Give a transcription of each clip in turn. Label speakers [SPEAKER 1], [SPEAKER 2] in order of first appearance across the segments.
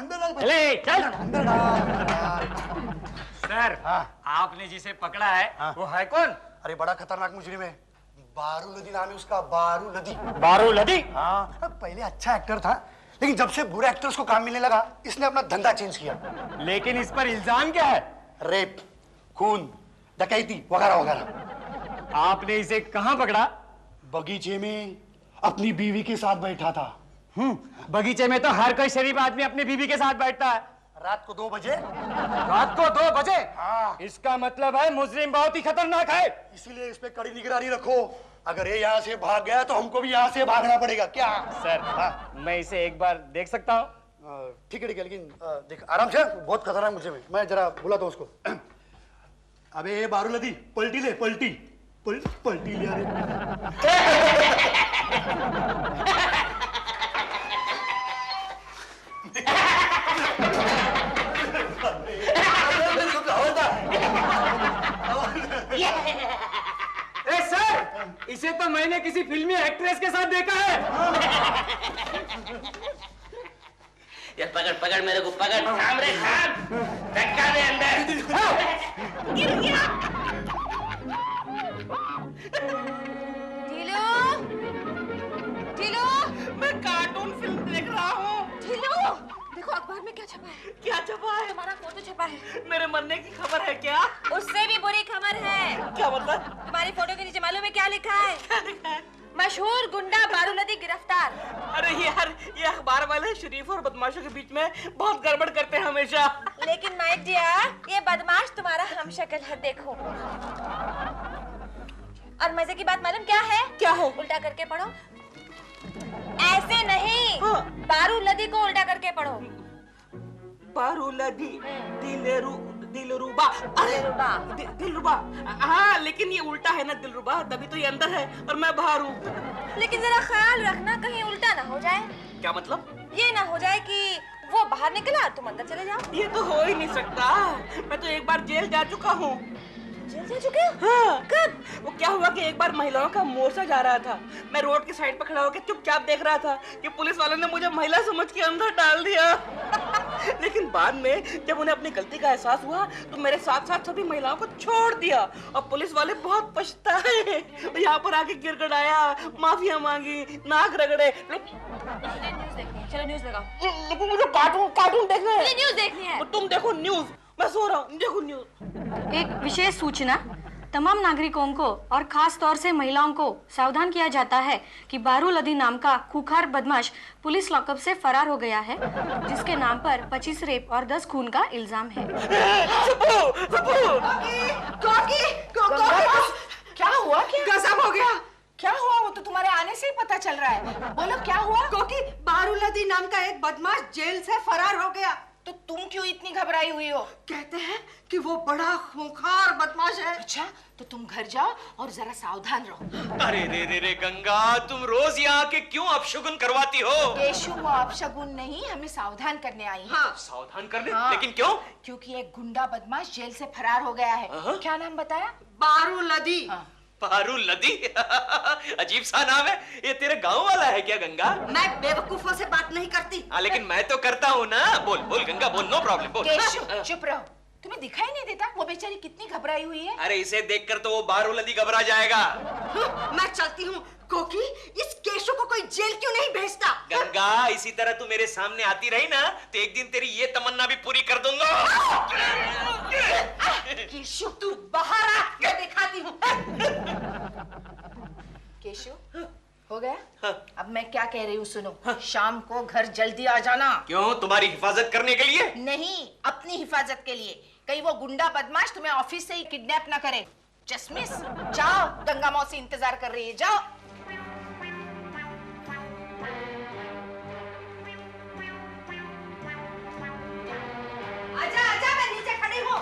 [SPEAKER 1] अंदर डाल,
[SPEAKER 2] चल
[SPEAKER 1] अंदर डाल।
[SPEAKER 2] सर आपने जिसे पकड़ा है वो है कौन?
[SPEAKER 1] अरे बड़ा खतरनाक मुजरिम है, बारूलदी नाम है उसका, बारूलदी।
[SPEAKER 2] बारूलदी?
[SPEAKER 1] हाँ, पहले अच्छा एक्टर था, लेकिन जब से बुरे एक्टर्स को काम मिलने लगा इसने अपना धंधा चेंज किया।
[SPEAKER 2] लेकिन इस पर इल्जाम क्या है?
[SPEAKER 1] रेप, खून, डकैती वगैरह वगैरह।
[SPEAKER 2] आपने इसे कहाँ पकड़ा?
[SPEAKER 1] बगीचे में अपनी बीवी के साथ बैठा था।
[SPEAKER 2] बगीचे में तो हर कोई शरीफ आदमी अपनी बीवी के साथ बैठता है।
[SPEAKER 1] रात को 2 बजे।
[SPEAKER 2] रात को 2 बजे?
[SPEAKER 1] हाँ।
[SPEAKER 2] इसका मतलब है मुजरिम बहुत ही खतरनाक है।
[SPEAKER 1] इसीलिए इस पे कड़ी निगरानी रखो। अगर ये यहाँ से भाग गया तो हमको भी यहाँ से भागना पड़ेगा। क्या
[SPEAKER 2] सर मैं इसे एक बार देख सकता हूँ?
[SPEAKER 1] ठीक है, लेकिन देख आराम से, बहुत खतरनाक मुझे में। मैं जरा बुलाता हूँ उसको। अबे बारूलदी, पलटी ले, पलटी पलटी ले।
[SPEAKER 2] ए सर, इसे तो मैंने किसी फिल्मी एक्ट्रेस के साथ देखा है।
[SPEAKER 3] ये पकड़ मेरे को, पकड़। थाम रे, थाम। धक्का दे अंदर। गिर गया।
[SPEAKER 4] ढीलू, ढीलू,
[SPEAKER 3] मैं कार्टून फिल्म देख रहा हूँ।
[SPEAKER 4] ढीलू, देखो अखबार में क्या छपा है।
[SPEAKER 3] क्या छपा है?
[SPEAKER 4] तुम्हारा फोटो छपा है।
[SPEAKER 3] मेरे मरने की खबर है क्या?
[SPEAKER 4] उससे भी बुरी खबर है।
[SPEAKER 3] क्या मतलब?
[SPEAKER 4] तुम्हारी फोटो के नीचे मालूम है क्या लिखा है?
[SPEAKER 3] क्या लिखा है?
[SPEAKER 4] मशहूर गुंडा बारूलदी गिरफ्तार।
[SPEAKER 3] अरे यार, ये अखबार वाले शरीफ और बदमाशों के बीच में बहुत गड़बड़ करते हैं हमेशा।
[SPEAKER 4] लेकिन माय डियर, ये बदमाश तुम्हारा हमशक्ल है, देखो। और मजे की बात मालूम क्या है?
[SPEAKER 3] क्या है?
[SPEAKER 4] उल्टा करके पढ़ो। ऐसे नहीं, बारूलदी को उल्टा करके पढ़ो।
[SPEAKER 3] बारूलदी, दिलरुबा। अरे दिलरुबा। हाँ, लेकिन ये उल्टा है ना दिलरुबा, तभी तो ये अंदर है और मैं बाहर हूँ।
[SPEAKER 4] लेकिन जरा ख्याल रखना कहीं उल्टा ना हो जाए।
[SPEAKER 3] क्या मतलब?
[SPEAKER 4] ये ना हो जाए कि वो बाहर निकला तुम अंदर चले जाओ।
[SPEAKER 3] ये तो हो ही नहीं सकता। मैं तो एक बार जेल जा चुका हूँ।
[SPEAKER 4] जेल जा चुके हो?
[SPEAKER 3] हाँ।
[SPEAKER 4] कब?
[SPEAKER 3] वो क्या हुआ कि एक बार महिलाओं का मोर्चा जा रहा था। मैं रोड की साइड पर खड़ा होकर चुपचाप देख रहा था कि पुलिस वालों ने मुझे महिला समझ के अंदर डाल दिया। लेकिन बाद में जब उन्हें अपनी गलती का एहसास हुआ तो मेरे साथ साथ सभी महिलाओं को छोड़ दिया और पुलिस वाले बहुत पछताए। यहाँ पर आके गिड़गिड़ाया, माफिया मांगी, नाक रगड़े।
[SPEAKER 4] न्यूज़ देखनी है, चलो न्यूज़ लगाओ।
[SPEAKER 3] लेकिन मुझे कार्टून देखना है।
[SPEAKER 4] मुझे न्यूज़ देखनी है।
[SPEAKER 3] तुम देखो न्यूज़, मैं सो रहा हूँ, देखो न्यूज़।
[SPEAKER 5] एक विशेष सूचना, तमाम नागरिकों को और खास तौर से महिलाओं को सावधान किया जाता है कि बारूलदी नाम का खूंखार बदमाश पुलिस लॉकअप से फरार हो गया है, जिसके नाम पर 25 रेप और 10 खून का इल्जाम है।
[SPEAKER 6] क्या हुआ? क्या
[SPEAKER 3] गजब हो गया।
[SPEAKER 6] क्या हुआ? वो तो तुम्हारे आने से ही पता चल रहा है। बोलो क्या हुआ?
[SPEAKER 7] क्योंकि बारूलदी नाम का एक बदमाश जेल से फरार हो गया।
[SPEAKER 6] तो तुम क्यों इतनी घबराई हुई हो?
[SPEAKER 7] कहते हैं कि वो बड़ा खूंखार बदमाश है।
[SPEAKER 6] अच्छा, तो तुम घर जाओ और जरा सावधान रहो।
[SPEAKER 8] अरे रे गंगा, तुम रोज यहाँ के क्यों अपशगुन करवाती हो?
[SPEAKER 6] केशु, वो अपशगुन नहीं, हमें सावधान करने आई है।
[SPEAKER 7] हाँ।
[SPEAKER 8] सावधान करने?
[SPEAKER 6] हाँ।
[SPEAKER 8] लेकिन क्यों?
[SPEAKER 6] क्योंकि एक गुंडा बदमाश जेल से फरार हो गया है। क्या नाम बताया?
[SPEAKER 7] बारूलदी।
[SPEAKER 6] हाँ।
[SPEAKER 8] बारूलदी? अजीब सा नाम है। ये तेरे गांव वाला है क्या गंगा?
[SPEAKER 7] मैं बेवकूफों से बात नहीं करती।
[SPEAKER 8] हाँ, लेकिन मैं तो करता हूँ ना। बोल बोल गंगा, बोल, नो प्रॉब्लम, बोल।
[SPEAKER 6] केशु चुप रहो, तुम्हें दिखाई नहीं देता वो बेचारी कितनी घबराई हुई है?
[SPEAKER 8] अरे इसे देखकर तो वो बारूलदी घबरा जाएगा।
[SPEAKER 7] मैं चलती हूँ, क्योंकि इस केशु को कोई जेल क्यों नहीं भेजता?
[SPEAKER 8] गंगा, इसी तरह तू मेरे सामने आती रही ना तो एक दिन तेरी ये तमन्ना भी पूरी कर दूंगा।
[SPEAKER 7] केशु तू बाहर आ, मैं दिखाती हूँ।
[SPEAKER 6] केशु, हो गया? अब मैं क्या कह रही हूँ सुनो। शाम को घर जल्दी आ जाना।
[SPEAKER 8] क्यों? तुम्हारी हिफाजत करने के लिए?
[SPEAKER 6] नहीं, अपनी हिफाजत के लिए। कहीं वो गुंडा बदमाश तुम्हें ऑफिस से ही किडनैप ना करे। चश्मिश, जाओ, गंगा मौसी इंतजार कर रही है, जाओ।
[SPEAKER 7] आजा आजा, मैं नीचे खड़ी हूँ।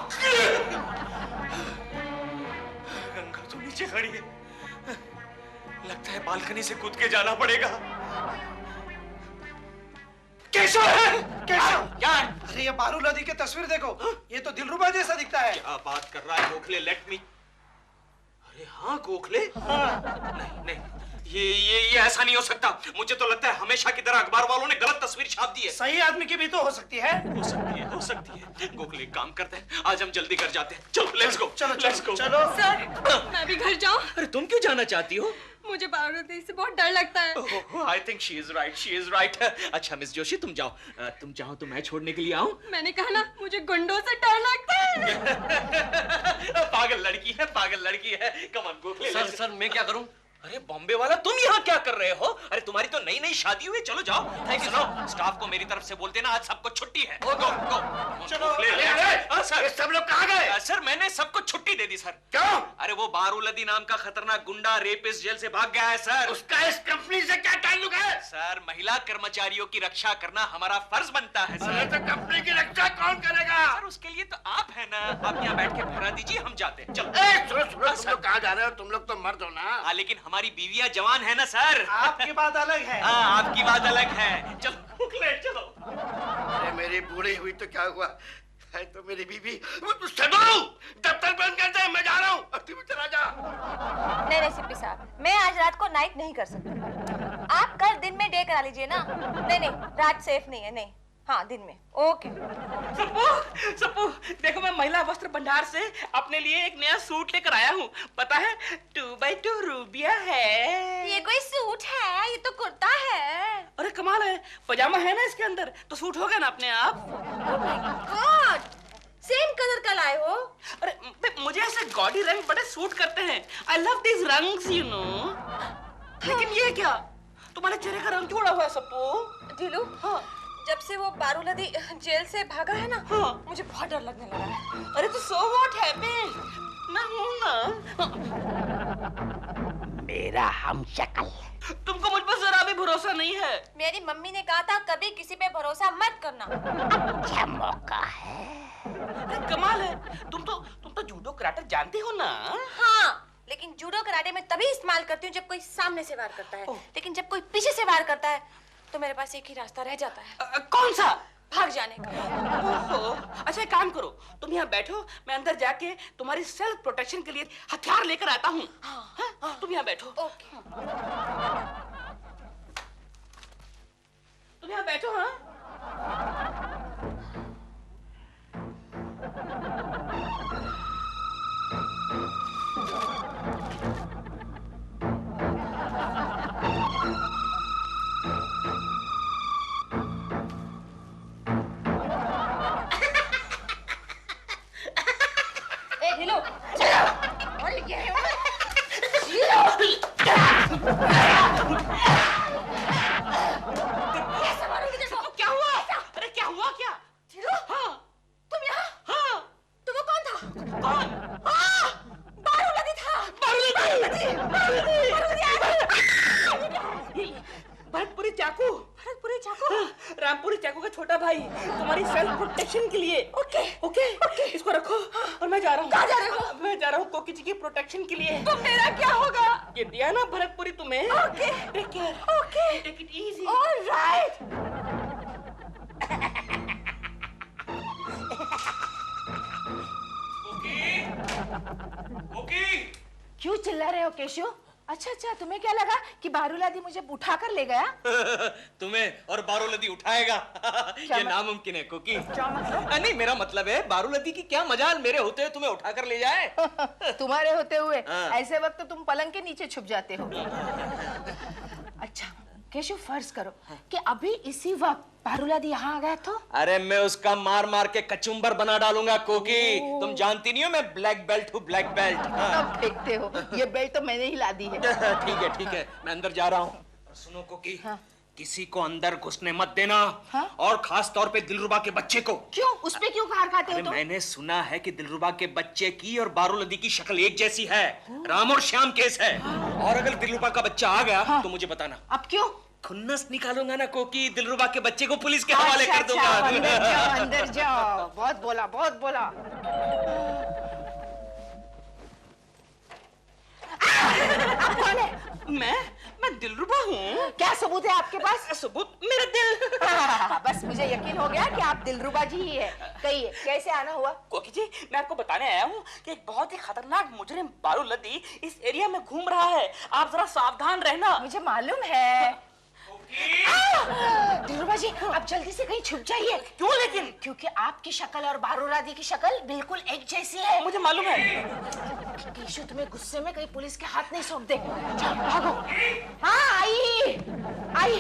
[SPEAKER 8] गंगा तो नीचे खड़ी है, लगता है बालकनी से कूद के जाना पड़ेगा। कैसा है?
[SPEAKER 1] कैसा?
[SPEAKER 8] क्या है?
[SPEAKER 1] अरे ये बारूलदी की तस्वीर देखो, ये तो दिलरुबा जैसा दिखता है।
[SPEAKER 8] क्या बात कर रहा है गोखले? Let me. अरे हाँ गोखले। नहीं नहीं, ये ऐसा नहीं हो सकता। मुझे तो लगता है हमेशा की तरह अखबार वालों ने गलत तस्वीर छाप दी है।
[SPEAKER 1] सही आदमी की भी तो हो सकती है।
[SPEAKER 8] हो सकती है, हो सकती है। गोखले एक काम करते हैं, आज हम जल्दी घर जाते हैं। चलो लेट्स गो,
[SPEAKER 1] चलो
[SPEAKER 8] लेट्स गो।
[SPEAKER 1] चलो।
[SPEAKER 5] सर मैं भी घर जाऊं?
[SPEAKER 8] अरे तुम क्यों जाना चाहती हो?
[SPEAKER 5] मुझे बारूदी से बहुत डर लगता है।
[SPEAKER 8] I think she is right, she is right. अच्छा मिस जोशी तुम जाओ, तुम चाहो तो मैं छोड़ने के लिए आऊं?
[SPEAKER 5] मैंने कहा ना मुझे गुंडों से डर लगता है।
[SPEAKER 8] पागल लड़की है, पागल लड़की है। Come on Gokhale.
[SPEAKER 2] Sir sir मैं क्या करूं?
[SPEAKER 8] अरे बॉम्बे वाला तुम यहाँ क्या कर रहे हो? अरे तुम्हारी तो नई नई शादी हुई, चलो जाओ। Thank you. सुनो स्टाफ को मेरी तरफ से बोल देना आज सबको छुट्टी है। गो गो
[SPEAKER 1] चलो।
[SPEAKER 8] सर
[SPEAKER 1] सब लोग कहाँ गए?
[SPEAKER 8] सर मैंने सबको छुट्टी दे दी सर।
[SPEAKER 1] क्यों?
[SPEAKER 8] अरे वो बारूलदी नाम का खतरनाक गुंडा रेपिस्ट जेल से भाग गया है सर।
[SPEAKER 1] उसका इस कंपनी से क्या ताल्लुक है?
[SPEAKER 8] सर महिला कर्मचारियों की रक्षा करना हमारा फर्ज बनता है
[SPEAKER 1] अरे
[SPEAKER 8] सर।
[SPEAKER 1] तो कंपनी की रक्षा कौन करेगा?
[SPEAKER 8] सर उसके लिए तो आप है ना, आप यहाँ बैठ के पहरा दीजिए, हम जाते हैं। चलो।
[SPEAKER 1] सुनो सुनो, तुम लोग कहाँ जा रहे हो? तुम लोग तो मर्द हो ना।
[SPEAKER 8] हाँ लेकिन हमारी बीवियां जवान है ना सर।
[SPEAKER 1] आपकी बात अलग है।
[SPEAKER 8] हाँ आपकी बात अलग है। चलो चलो।
[SPEAKER 1] अरे मेरी बूढ़ी हुई तो क्या हुआ है, तो मेरी बीवी। दफ्तर बंद कर दे, मैं जा रहा हूँ। अब तू भी चला जा।
[SPEAKER 4] नहीं सिप्पी साहब, मैं आज रात को नाइट नहीं कर सकती। आप कल दिन में डे करा लीजिए ना। नहीं रात सेफ नहीं है। नहीं हाँ दिन में। ओके।
[SPEAKER 3] सप्पू देखो मैं महिला वस्त्र भंडार से अपने लिए एक नया सूट लेकर आया हूँ। पता है 2x2 रूबिया है।
[SPEAKER 4] ये कोई सूट है? ये तो कुर्ता है।
[SPEAKER 3] अरे कमाल है, पजामा है ना इसके अंदर, तो सूट हो गया ना अपने आप।
[SPEAKER 4] गॉड, सेम कलर का लाए हो?
[SPEAKER 3] अरे मुझे ऐसे गॉडी रंग बड़े सूट करते हैं। I love this rungs you know. लेकिन ये क्या, तुम्हारे चेहरे का रंग क्यों उड़ा हुआ है सप्पू?
[SPEAKER 4] ढीलू,
[SPEAKER 3] हाँ
[SPEAKER 4] जब से वो बारूलदी जेल से भागा है ना,
[SPEAKER 3] हाँ।
[SPEAKER 4] मुझे बहुत डर लगने लगा है।
[SPEAKER 3] अरे तो सो व्हाट हैपेंड, मैं हूं ना।
[SPEAKER 6] मेरा हमशक्ल।
[SPEAKER 3] तुमको मुझ पर जरा भी भरोसा नहीं है।
[SPEAKER 4] मेरी मम्मी ने कहा था कभी किसी पे भरोसा मत करना।
[SPEAKER 6] अच्छा मौका है।
[SPEAKER 3] अरे कमाल है, तुम तो जूडो कराटे जानती हो ना?
[SPEAKER 4] हाँ, लेकिन जूडो कराटे में तभी इस्तेमाल करती हूँ जब कोई सामने से वार करता है। लेकिन जब कोई पीछे से वार करता है तो मेरे पास एक ही रास्ता रह जाता है।
[SPEAKER 3] कौन सा?
[SPEAKER 4] भाग जाने का।
[SPEAKER 3] ओहो, अच्छा एक काम करो, तुम यहाँ बैठो, मैं अंदर जाके तुम्हारी सेल्फ प्रोटेक्शन के लिए हथियार लेकर आता हूँ। हाँ, तुम यहाँ बैठो।
[SPEAKER 4] ओके।
[SPEAKER 3] तुम यहाँ बैठो। हाँ
[SPEAKER 4] ए ढीलू,
[SPEAKER 3] क्या हुआ? अरे क्या हुआ क्या? हाँ
[SPEAKER 4] तुम यहाँ?
[SPEAKER 3] हाँ।
[SPEAKER 4] तो वो कौन था?
[SPEAKER 3] कौन?
[SPEAKER 4] बारूलदी था।
[SPEAKER 3] भरतपुरी चाकू।
[SPEAKER 4] भरतपुरी चाकू?
[SPEAKER 3] रामपुरी चाकू का छोटा भाई, तुम्हारी सेल्फ प्रोटेक्शन के लिए।
[SPEAKER 4] ओके।
[SPEAKER 3] ओके इसको रखो और मैं जा रहा हूँ।
[SPEAKER 4] कहाँ जा रहे हो?
[SPEAKER 3] मैं जा रहा हूँ कोकी जी की प्रोटेक्शन के लिए।
[SPEAKER 4] तो मेरा क्या होगा?
[SPEAKER 3] ये दिया ना भरतपुरी तुम्हें।
[SPEAKER 4] Okay.
[SPEAKER 3] Take care.
[SPEAKER 4] Okay.
[SPEAKER 3] Take it easy.
[SPEAKER 4] Alright.
[SPEAKER 8] Okay.
[SPEAKER 6] क्यों चिल्ला रहे हो केशु? अच्छा तुम्हें क्या लगा कि बारूलादी मुझे उठाकर ले गया?
[SPEAKER 8] तुम्हें और बारूलदी उठाएगा ये नामुमकिन है कुकी।
[SPEAKER 6] क्या मतलब?
[SPEAKER 8] नहीं मेरा मतलब है बारूलदी की क्या मजाल मेरे होते हुए तुम्हें उठाकर ले जाए।
[SPEAKER 6] तुम्हारे होते हुए
[SPEAKER 8] हाँ।
[SPEAKER 6] ऐसे वक्त तुम पलंग के नीचे छुप जाते हो। अच्छा केशु, फर्ज करो कि अभी इसी वक्त बारूलादी यहाँ आ गया तो?
[SPEAKER 8] अरे मैं उसका मार मार के कचुम्बर बना डालूंगा कोकी। तुम जानती नहीं हो मैं ब्लैक बेल्ट हूँ, ब्लैक बेल्ट।
[SPEAKER 6] अब देखते हो, ये बेल्ट तो मैंने ही ला दी है।
[SPEAKER 8] ठीक है मैं अंदर जा रहा हूँ। सुनो कोकी, किसी को अंदर घुसने मत देना।
[SPEAKER 6] हाँ?
[SPEAKER 8] और खास तौर पे दिलरुबा के बच्चे को।
[SPEAKER 6] क्यों? उस पे क्यों खार खाते हो
[SPEAKER 8] अरे
[SPEAKER 6] तुम?
[SPEAKER 8] मैंने सुना है कि दिलरुबा के बच्चे की और बारूलदी की शक्ल एक जैसी है। राम और श्याम केस है। और अगर दिलरुबा का बच्चा आ गया तो मुझे बताना।
[SPEAKER 6] अब क्यों?
[SPEAKER 8] खुन्नस निकालूंगा ना कोकी, दिलरुबा के बच्चे को पुलिस के हवाले कर दूंगा।
[SPEAKER 6] अंदर जाओ। बहुत बोला, बहुत बोला।
[SPEAKER 3] मैं मैं दिलरुबा हूँ।
[SPEAKER 6] क्या सबूत है आपके पास?
[SPEAKER 3] सबूत मेरा दिल।
[SPEAKER 6] बस मुझे यकीन हो गया कि आप दिलरुबा जी ही है। कहिए कैसे आना हुआ?
[SPEAKER 3] कोकी जी, मैं आपको बताने आया हूँ कि एक बहुत ही खतरनाक मुजरिम बारू लदी इस एरिया में घूम रहा है। आप जरा सावधान रहना।
[SPEAKER 6] मुझे मालूम है। दिलरुबा जी, आप जल्दी से कहीं छुप जाइए।
[SPEAKER 3] क्यों लेकिन?
[SPEAKER 6] क्योंकि आपकी शक्ल और बारूरादी की शक्ल बिल्कुल एक जैसी है।
[SPEAKER 3] मुझे मालूम है।
[SPEAKER 6] केशु तुम्हें गुस्से में कहीं पुलिस के हाथ नहीं सौंप दे। चल भागो। हाँ आई आई।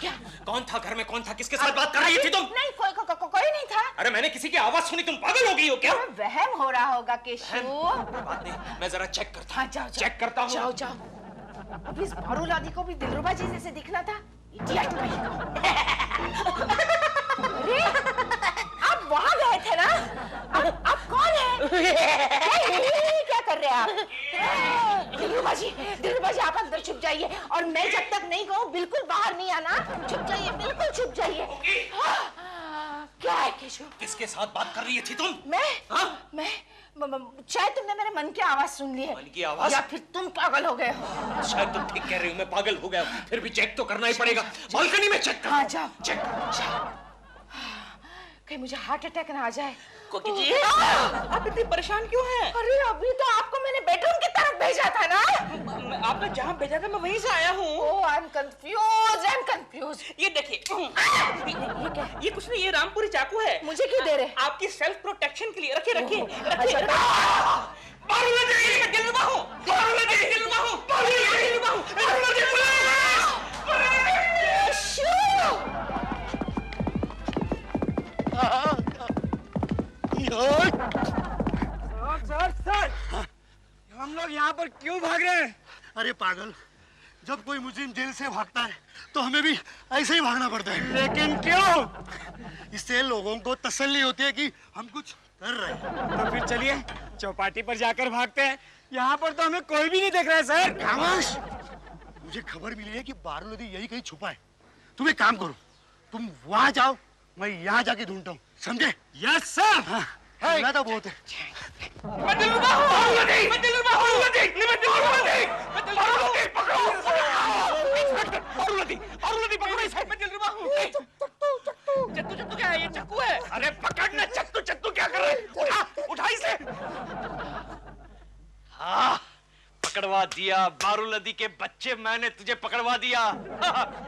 [SPEAKER 6] क्या?
[SPEAKER 8] कौन था घर में? कौन था? किसके साथ बात कर रही थी तुम?
[SPEAKER 6] नहीं कोई नहीं था।
[SPEAKER 8] अरे मैंने किसी की आवाज सुनी, तुम पागल हो गई हो क्या?
[SPEAKER 6] वहम हो रहा होगा केशु।
[SPEAKER 8] बात नहीं, मैं जरा चेक करता
[SPEAKER 6] हाँ जाओ
[SPEAKER 8] चेक करता हूँ।
[SPEAKER 6] जाओ जाओ। अब इस बारूलादी को भी दिलरुबा जी जैसे दिखना था। इडियट कहीं का। अरे आप वहाँ गए थे ना? आप कौन है? क्या कर रहे हैं आप? दिलरुबा जी आप अंदर छुप जाइए और मैं जब तक नहीं कहूँ बिल्कुल बाहर नहीं आना। छुप जाइए, बिल्कुल छुप जाइए। क्या है केशु?
[SPEAKER 8] किसके साथ बात कर रही थी तुम?
[SPEAKER 6] मैं शायद तुमने मेरे मन की आवाज सुन ली है।
[SPEAKER 8] मन की आवाज?
[SPEAKER 6] या फिर तुम पागल हो गए हो।
[SPEAKER 8] शायद तुम ठीक कह रही हो, मैं पागल हो गया हूँ। फिर भी चेक तो करना ही पड़ेगा। बालकनी में चेक कर।
[SPEAKER 6] हाँ जाओ
[SPEAKER 8] चेक।
[SPEAKER 6] कहीं मुझे हार्ट अटैक ना आ जाए।
[SPEAKER 3] कोकी जी, आप इतनी परेशान क्यों हैं?
[SPEAKER 6] अरे अभी तो आपको मैंने बेडरूम की तरफ भेजा था ना।
[SPEAKER 3] आपने जहाँ भेजा था मैं वहीं से आया हूँ।
[SPEAKER 6] ओह आई एम कंफ्यूज।
[SPEAKER 3] ये देखिए, ये क्या? ये कुछ नहीं, ये रामपुरी चाकू है।
[SPEAKER 6] मुझे क्यों दे रहे?
[SPEAKER 3] आपकी सेल्फ प्रोटेक्शन के लिए। रखिए रखिए
[SPEAKER 6] अच्छा,
[SPEAKER 3] रखिए। बारूलदी, मैं दिलरुबा हूँ। बारूलदी, दिलरुबा हूँ। बारूलदी, दिलरुबा हूँ। बारूलदी,
[SPEAKER 1] सर, हम लोग यहाँ पर क्यों भाग रहे हैं? अरे पागल, जब कोई मुजरिम जेल से भागता है तो हमें भी ऐसे ही भागना पड़ता है। लेकिन क्यों? इससे लोगों को तसल्ली होती है कि हम कुछ कर रहे हैं।
[SPEAKER 9] तो फिर चलिए चौपाटी पर जाकर भागते हैं। यहाँ पर तो हमें कोई भी नहीं देख रहा है सर।
[SPEAKER 1] खामोश! मुझे खबर मिली है कि बारूलदी यही कहीं छुपा है। तुम एक काम करो, तुम वहां जाओ, मैं यहाँ जाके ढूंढता हूँ। समझे?
[SPEAKER 9] Yes sir.
[SPEAKER 1] हाँ, तो बहुत है।
[SPEAKER 3] मैं दिलरुबा हूँ। बारूलदी, मैं दिलरुबा हूँ। बारूलदी, मैं दिलरुबा हूँ। बारूलदी, पकड़ो। बारूलदी, पकड़ो इसे। मैं दिलरुबा हूँ। चत्तू क्या है? ये चक्कू है।
[SPEAKER 8] अरे पकड़ना। चत्तू क्या कर रहे हैं? उठा इसे। हाँ, पकड़वा दिया बारूलदी के बच्चे, मैंने तुझे पकड़वा दिया।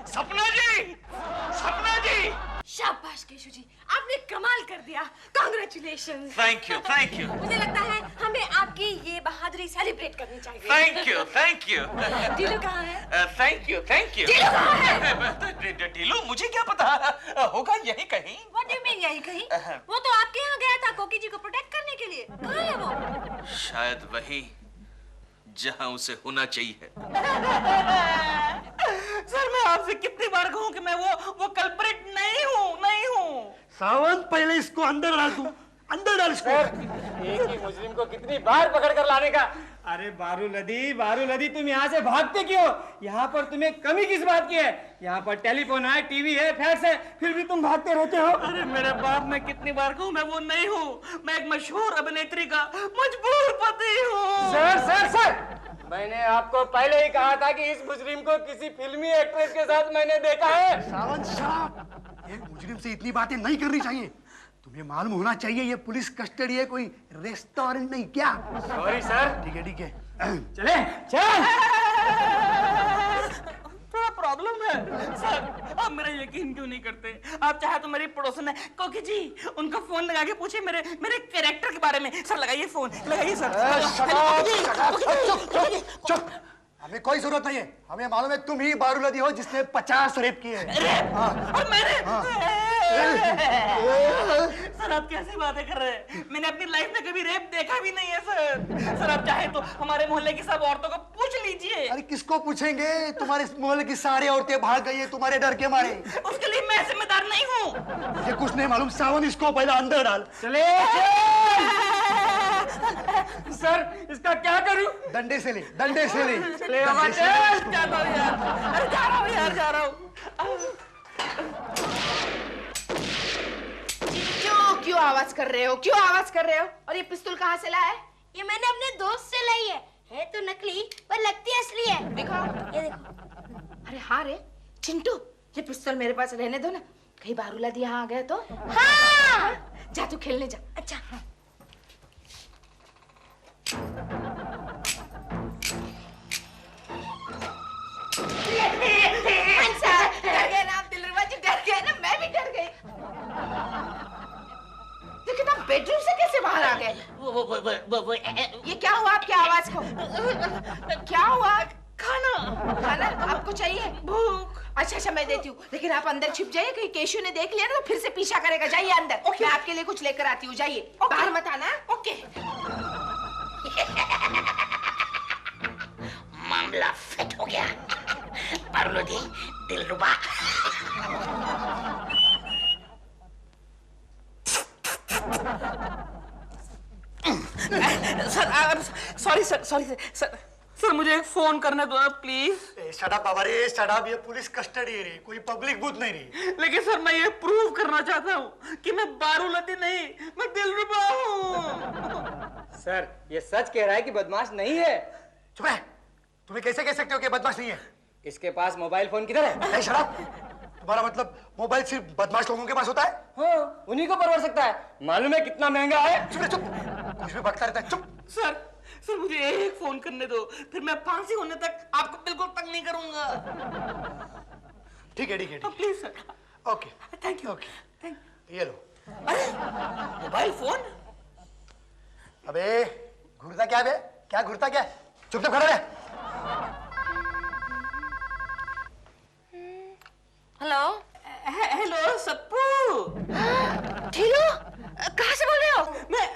[SPEAKER 8] सपना जी।
[SPEAKER 5] शाबाश केशु जी, आपने कमाल कर दिया। कांग्रेचुलेशन।
[SPEAKER 8] Thank you.
[SPEAKER 5] मुझे लगता है हमें आपकी ये बहादुरी सेलिब्रेट करनी चाहिए।
[SPEAKER 8] Thank you.
[SPEAKER 5] ढीलू कहाँ है?
[SPEAKER 8] Thank you.
[SPEAKER 5] ढीलू कहाँ है?
[SPEAKER 8] ढीलू, मुझे क्या पता, होगा यहीं कहीं।
[SPEAKER 5] What do you mean यही कहीं? वो तो आपके यहाँ गया था कोकी जी को प्रोटेक्ट करने के लिए। कहाँ है वो?
[SPEAKER 8] शायद वही जहां उसे होना चाहिए।
[SPEAKER 3] सर, मैं आपसे कितनी बार कहूँ कि मैं वो कल्प्रिट नहीं हूँ।
[SPEAKER 1] सावंत, पहले इसको अंदर डाल। तू अंदर डाल इसको।
[SPEAKER 9] एक ही मुजरिम को कितनी बार पकड़ कर लाने का। अरे बारूलदी, तुम यहाँ से भागते क्यों? यहाँ पर तुम्हें कमी किस बात की है? यहाँ पर टेलीफोन है, टीवी है, फैक्स है, फिर भी तुम भागते रहते हो।
[SPEAKER 3] अरे मेरे बाप, मैं कितनी बार कहूँ मैं वो नहीं हूँ। मैं एक मशहूर अभिनेत्री का मजबूर पति हूँ।
[SPEAKER 9] सर, मैंने आपको पहले ही कहा था कि इस मुजरिम को किसी फिल्मी एक्ट्रेस के साथ मैंने देखा है।
[SPEAKER 1] सावंत साहब, एक मुजरिम से इतनी बातें नहीं करनी चाहिए। तुम्हें मालूम होना चाहिए ये पुलिस कस्टडी है, कोई रेस्टोरेंट नहीं। क्या?
[SPEAKER 9] Sorry sir.
[SPEAKER 1] ठीक है।
[SPEAKER 9] चले चल।
[SPEAKER 3] थोड़ा प्रॉब्लम है सर। आप मेरा यकीन क्यों नहीं करते? आप चाहे तो मेरी पड़ोसन है कोकी जी, उनका फोन लगा के पूछिए मेरे कैरेक्टर के बारे में। सर लगाइए फोन, लगाइए सर।
[SPEAKER 1] चुप। हमें कोई जरूरत नहीं है। हमें मालूम है तुम ही बारूलदी हो जिसने 50 रेप किए हैं।
[SPEAKER 3] और मैंने सर, आप कैसी बातें कर रहे हैं? मैंने अपनी लाइफ में कभी रेप देखा भी नहीं है सर। आप चाहे तो हमारे मोहल्ले की सब औरतों को पूछ लीजिए।
[SPEAKER 1] अरे किसको पूछेंगे? तुम्हारे मोहल्ले की सारी औरतें भाग गई है तुम्हारे डर के मारे।
[SPEAKER 3] उसके लिए मैं जिम्मेदार नहीं हूँ।
[SPEAKER 1] ये कुछ नहीं मालूम। सावन, इसको पहले अंदर डाल।
[SPEAKER 9] चले सर, इसका क्या करूं?
[SPEAKER 1] डंडे से ले।
[SPEAKER 9] चले
[SPEAKER 3] जाता हूँ यार। अरे जा रहा हूँ।
[SPEAKER 6] क्यों आवाज कर रहे हो? और ये पिस्तौल कहाँ से लाया है?
[SPEAKER 5] ये मैंने अपने दोस्त से लाई है तो नकली पर लगती असली है।
[SPEAKER 6] दिखाओ।
[SPEAKER 5] ये देखो।
[SPEAKER 6] अरे हाँ रे चिंटू, ये पिस्तौल मेरे पास रहने दो ना, कहीं बारूलादी यहाँ आ गए तो। हाँ जा तू खेलने जा। अच्छा डर गए ना आप दिलरुबा जी, डर गए ना, मैं भी डर गई। लेकिन आप बेडरूम से कैसे बाहर आ गए? ये क्या हुआ आपकी आवाज को? क्या हुआ? खाना। खाना आपको चाहिए? भूख। अच्छा मैं देती हूँ, लेकिन आप अंदर छिप जाइए, कहीं केशु ने देख लिया ना तो फिर से पीछा करेगा। जाइए अंदर। मैं आपके लिए कुछ लेकर आती हूँ, जाइए। बाहर मत आना। ओके।
[SPEAKER 10] मामला फिट हो गया। बारूलादी, दिलरुबा।
[SPEAKER 3] सर सॉरी सर सर मुझे एक फोन करने दो ना प्लीज।
[SPEAKER 1] शट अप बाबा रे, शट अप। ये पुलिस कस्टडी है रे, कोई पब्लिक बूथ नहीं रही।
[SPEAKER 3] लेकिन सर मैं ये प्रूव करना चाहता हूँ कि मैं बारूलादी नहीं, मैं दिलरुबा हूँ।
[SPEAKER 9] सर ये सच कह रहा है कि बदमाश नहीं है।
[SPEAKER 1] चुप रह। तुम्हें कैसे कह सकते हो कि बदमाश नहीं है?
[SPEAKER 9] इसके पास मोबाइल फोन किधर है?
[SPEAKER 1] Shut up. तुम्हारा मतलब मोबाइल सिर्फ बदमाश लोगों के पास होता है?
[SPEAKER 9] हाँ, उन्हीं को परवर सकता है। मालूम है कितना महंगा है?
[SPEAKER 1] चुप चुप, कुछ भी बकता रहता है। चुप।
[SPEAKER 3] सर मुझे एक फोन करने दो, फिर मैं फांसी होने तक आपको बिल्कुल तंग नहीं करूंगा।
[SPEAKER 1] ठीक है
[SPEAKER 3] please sir.
[SPEAKER 1] Okay
[SPEAKER 3] thank you.
[SPEAKER 1] Okay ये लो।
[SPEAKER 3] अरे मोबाइल फोन।
[SPEAKER 1] अबे घूरता क्या बे? क्या घूरता क्या? चुपचाप खड़ा रह।
[SPEAKER 4] Hello
[SPEAKER 3] hello सप्पू।
[SPEAKER 4] ठीलू, कहाँ से बोल रहे हो?
[SPEAKER 3] मैं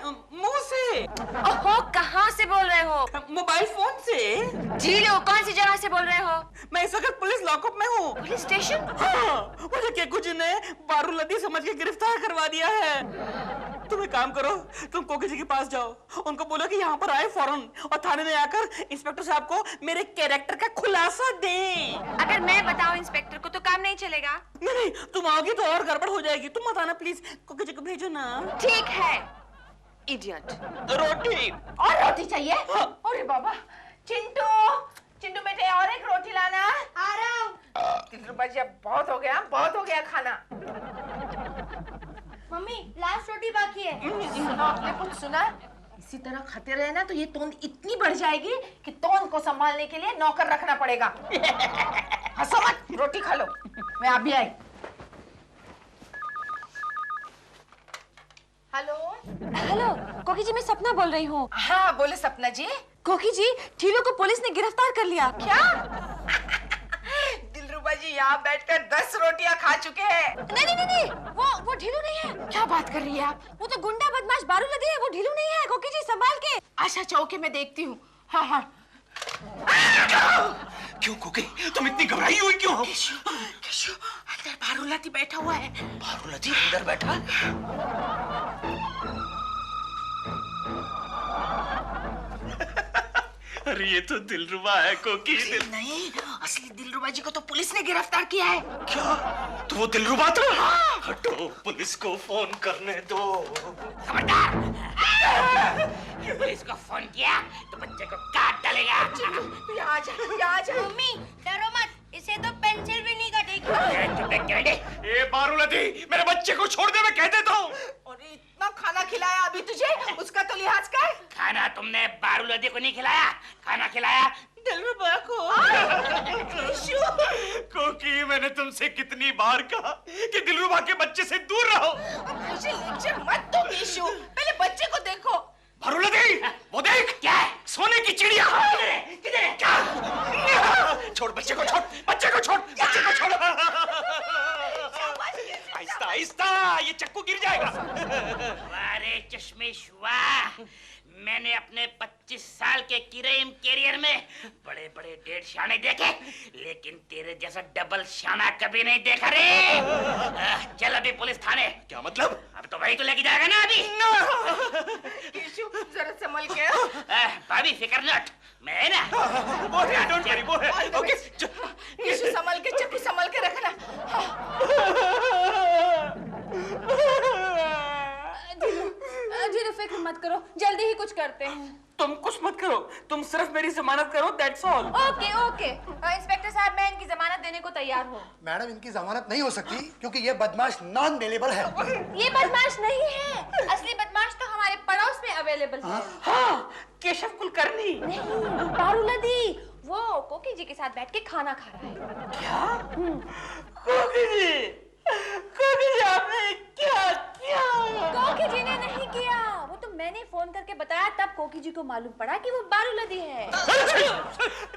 [SPEAKER 3] मुंह से।
[SPEAKER 4] ओहो, कहाँ से बोल रहे हो?
[SPEAKER 3] मोबाइल फोन से।
[SPEAKER 4] ठीलू, कौन सी जगह से बोल रहे हो?
[SPEAKER 3] मैं इस वक्त पुलिस लॉकअप में हूँ।
[SPEAKER 4] Police station?
[SPEAKER 3] हाँ, मुझे केकू जी ने बारूलादी समझ के गिरफ्तार करवा दिया है। तुम एक काम करो, तुम कोकी जी के पास जाओ, उनको बोलो कि यहाँ पर आए फौरन और थाने में आकर इंस्पेक्टर साहब को मेरे कैरेक्टर का खुलासा दें।
[SPEAKER 4] अगर मैं बताऊं इंस्पेक्टर को तो काम नहीं चलेगा।
[SPEAKER 3] नहीं, तुम आओगी तो और गड़बड़ हो जाएगी। तुम मत आना प्लीज, कोकी जी को भेजो ना।
[SPEAKER 4] ठीक है इडियट।
[SPEAKER 3] रोटी।
[SPEAKER 6] और रोटी चाहिए? अरे बाबा। चिंटू बेटे और एक रोटी लाना। आ रहा हूँ। दिलरुबा जी अब बहुत हो गया खाना।
[SPEAKER 5] मम्मी लास्ट रोटी बाकी है।
[SPEAKER 6] सुनो, आपने कुछ सुना? इसी तरह खाते रहे ना तो ये तोंद इतनी बढ़ जाएगी कि तोंद को संभालने के लिए नौकर रखना पड़ेगा। हंसो मत, रोटी खा लो। मैं अभी आई।
[SPEAKER 5] हेलो कोकी जी, मैं सपना बोल रही हूँ।
[SPEAKER 6] हाँ बोले सपना जी।
[SPEAKER 5] कोकी जी, ठीलू को पुलिस ने गिरफ्तार कर लिया।
[SPEAKER 6] क्या? दिलरुबा जी यहाँ बैठकर 10 रोटियां खा चुके हैं।
[SPEAKER 5] नहीं, वो ढीलू नहीं है।
[SPEAKER 6] क्या बात कर रही है आप?
[SPEAKER 5] वो तो गुंडा बदमाश बारूलादी है, वो ढीलू नहीं है। कोकी जी संभाल के।
[SPEAKER 6] आशा चौके में देखती हूँ। हाँ।
[SPEAKER 8] क्यों कोकी, तुम इतनी घबराई हुई क्यों हो?
[SPEAKER 6] केशु, अंदर बारूलादी बैठा हुआ है।
[SPEAKER 8] बारूलादी अंदर बैठा? अरे ये तो दिलरुबा है कोकी।
[SPEAKER 6] नहीं, असली दिलरुबा जी को तो पुलिस ने गिरफ्तार किया है।
[SPEAKER 8] क्या? तो वो दिलरुबा था? हटो, पुलिस को फोन करने दो।
[SPEAKER 10] खबरदार! पुलिस को फोन किया तो बच्चे को काट डालेगा।
[SPEAKER 6] यहाँ आ जा।
[SPEAKER 4] मम्मी डरो मत, इसे तो पेंसिल भी नहीं कटेगी।
[SPEAKER 8] ए बारूलादी, मेरे बच्चे को छोड़ दे, मैं कह देता हूँ।
[SPEAKER 6] और इतना खाना खिलाया अभी तुझे, उसका तो लिहाज कर।
[SPEAKER 10] खाना तुमने बारूलादी को नहीं खिलाया, खाना खिलाया
[SPEAKER 3] दिलरुबा को।
[SPEAKER 8] कोकी, मैंने तुमसे कितनी बार कहा कि दिलरुबा के बच्चे से दूर रहो।
[SPEAKER 6] मुझे लेक्चर मत दो केशु, पहले बच्चे को देखो।
[SPEAKER 8] बारूलादी, वो देख।
[SPEAKER 10] क्या है?
[SPEAKER 8] सोने की चिड़िया।
[SPEAKER 10] किधर है?
[SPEAKER 8] क्या? छोड़ बच्चे को, छोड़ बच्चे को, छोड़ बच्चे को, छोड़। आहिस्ता आहिस्ता, ये चक्कू गिर जाएगा।
[SPEAKER 10] अरे चश्मेश वाह, मैंने अपने 25 साल के क्राइम कैरियर में बड़े बड़े डेढ़ शाने देखे, लेकिन तेरे जैसा डबल शाना कभी नहीं देखा रे। चल अभी पुलिस थाने।
[SPEAKER 8] क्या मतलब?
[SPEAKER 10] अब तो वही तो लेके जाएगा ना अभी।
[SPEAKER 6] केशु जरा संभल के।
[SPEAKER 10] भाभी फिकर नट, मैं है ना।
[SPEAKER 8] वो है, डोंट वरी, वो है। ओके।
[SPEAKER 6] केशु संभल के, चक्कू संभल के रखना।
[SPEAKER 5] जीलू फिक्र मत करो, जल्दी ही कुछ करते हैं।
[SPEAKER 3] तुम कुछ मत करो, तुम सिर्फ मेरी जमानत करो, that's all.
[SPEAKER 4] Okay okay inspector साहब, मैं इनकी जमानत देने को तैयार हूँ।
[SPEAKER 1] मैडम, इनकी जमानत नहीं हो सकती क्योंकि ये बदमाश नॉन अवेलेबल है।
[SPEAKER 4] ये बदमाश नहीं है, असली बदमाश तो हमारे पड़ोस में अवेलेबल है।
[SPEAKER 3] हाँ, केशव कुलकर्णी।
[SPEAKER 4] नहीं, बारूलदी, वो कोकी जी के साथ बैठ के खाना खा रहा है।
[SPEAKER 3] क्या? कोकी जी आपने क्या किया?
[SPEAKER 4] कोकी जी ने नहीं किया, वो तो मैंने फोन करके बताया, तब कोकी जी को मालूम पड़ा कि वो बारूलदी है।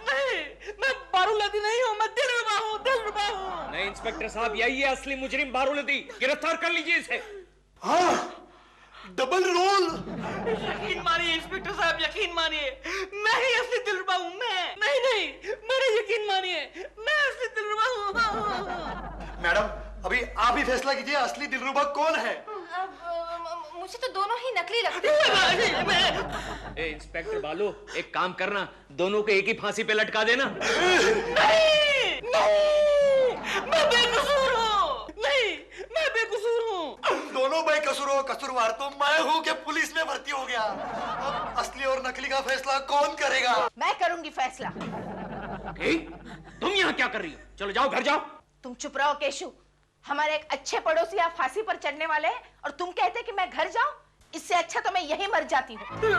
[SPEAKER 3] नहीं, मैं बारूलदी नहीं हूँ, मैं दिलरुबा हूँ।
[SPEAKER 8] नहीं इंस्पेक्टर साहब, यही है असली मुजरिम बारूलदी, गिरफ्तार कर लीजिए इसे।
[SPEAKER 1] हाँ, डबल रोल।
[SPEAKER 3] यकीन मानिए इंस्पेक्टर साहब, यकीन मानिए, मैं ही असली दिलरुबा हूँ। मैं नहीं, मेरा यकीन मानिए, मैं असली दिलरुबा हूँ।
[SPEAKER 1] मैडम, अभी आप ही फैसला कीजिए, असली दिलरुबा कौन है?
[SPEAKER 4] मुझे तो दोनों ही नकली लगते हैं।
[SPEAKER 8] ए इंस्पेक्टर बालू, एक काम करना, दोनों को एक ही फांसी पे लटका देना।
[SPEAKER 3] नहीं, मैं बेकसूर हूँ। नहीं, मैं बेकसूर हूँ।
[SPEAKER 1] दोनों बेकसूर हो, कसूरवार तो मैं हूँ कि पुलिस में भर्ती हो गया। अब असली और नकली का फैसला कौन करेगा?
[SPEAKER 6] मैं करूंगी फैसला।
[SPEAKER 8] तुम यहाँ क्या कर रही हो? चलो जाओ, घर जाओ।
[SPEAKER 6] तुम चुप रहो केशु, हमारे एक अच्छे पड़ोसी आप फांसी पर चढ़ने वाले हैं और तुम कहते कि मैं घर जाऊं? इससे अच्छा तो मैं यहीं मर जाती हूँ।
[SPEAKER 4] क्या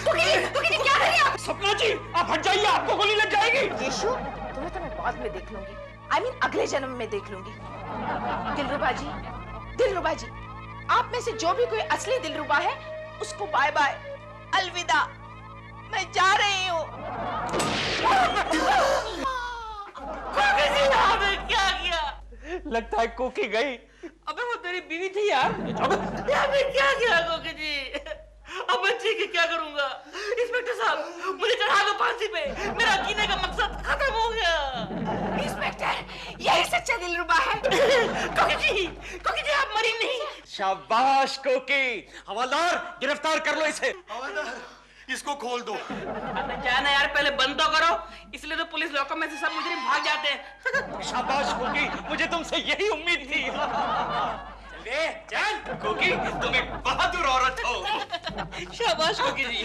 [SPEAKER 4] कर रही हैं आप?
[SPEAKER 3] सपना जी, आप हट जाइए, आपको गोली लग जाएगी।
[SPEAKER 6] केशु, तुम्हें तो मैं बाद में देख लूंगी, I mean, अगले जन्म में देख लूंगी। दिलरुबा जी, आप में से जो भी कोई असली दिलरुबा है, उसको बाय बाय, अलविदा, मैं जा रही हूँ।
[SPEAKER 3] आपने क्या किया? लगता है कोकी गई। अबे वो तेरी बीवी थी यार। आपने क्या किया कोकी जी? अब मैं ठीक है क्या करूंगा? इंस्पेक्टर साहब, मुझे चढ़ा दो फांसी पे, मेरा जीने का मकसद खत्म हो गया।
[SPEAKER 6] इंस्पेक्टर, यही सच्चा दिलरुबा है।
[SPEAKER 3] कोकी जी आप मरी नहीं।
[SPEAKER 8] शाबाश कोकी। हवलदार, गिरफ्तार कर लो इसे।
[SPEAKER 1] हवलदार, इसको खोल दो।
[SPEAKER 3] अबे जाना यार, पहले बंद तो करो, इसलिए तो पुलिस लॉकअप में से सब मुजरिम भाग जाते हैं।
[SPEAKER 8] शाबाश कोकी, मुझे तुमसे यही उम्मीद थी। चल कोकी, तुम एक बहादुर औरत हो।
[SPEAKER 3] शाबाश कोकी जी,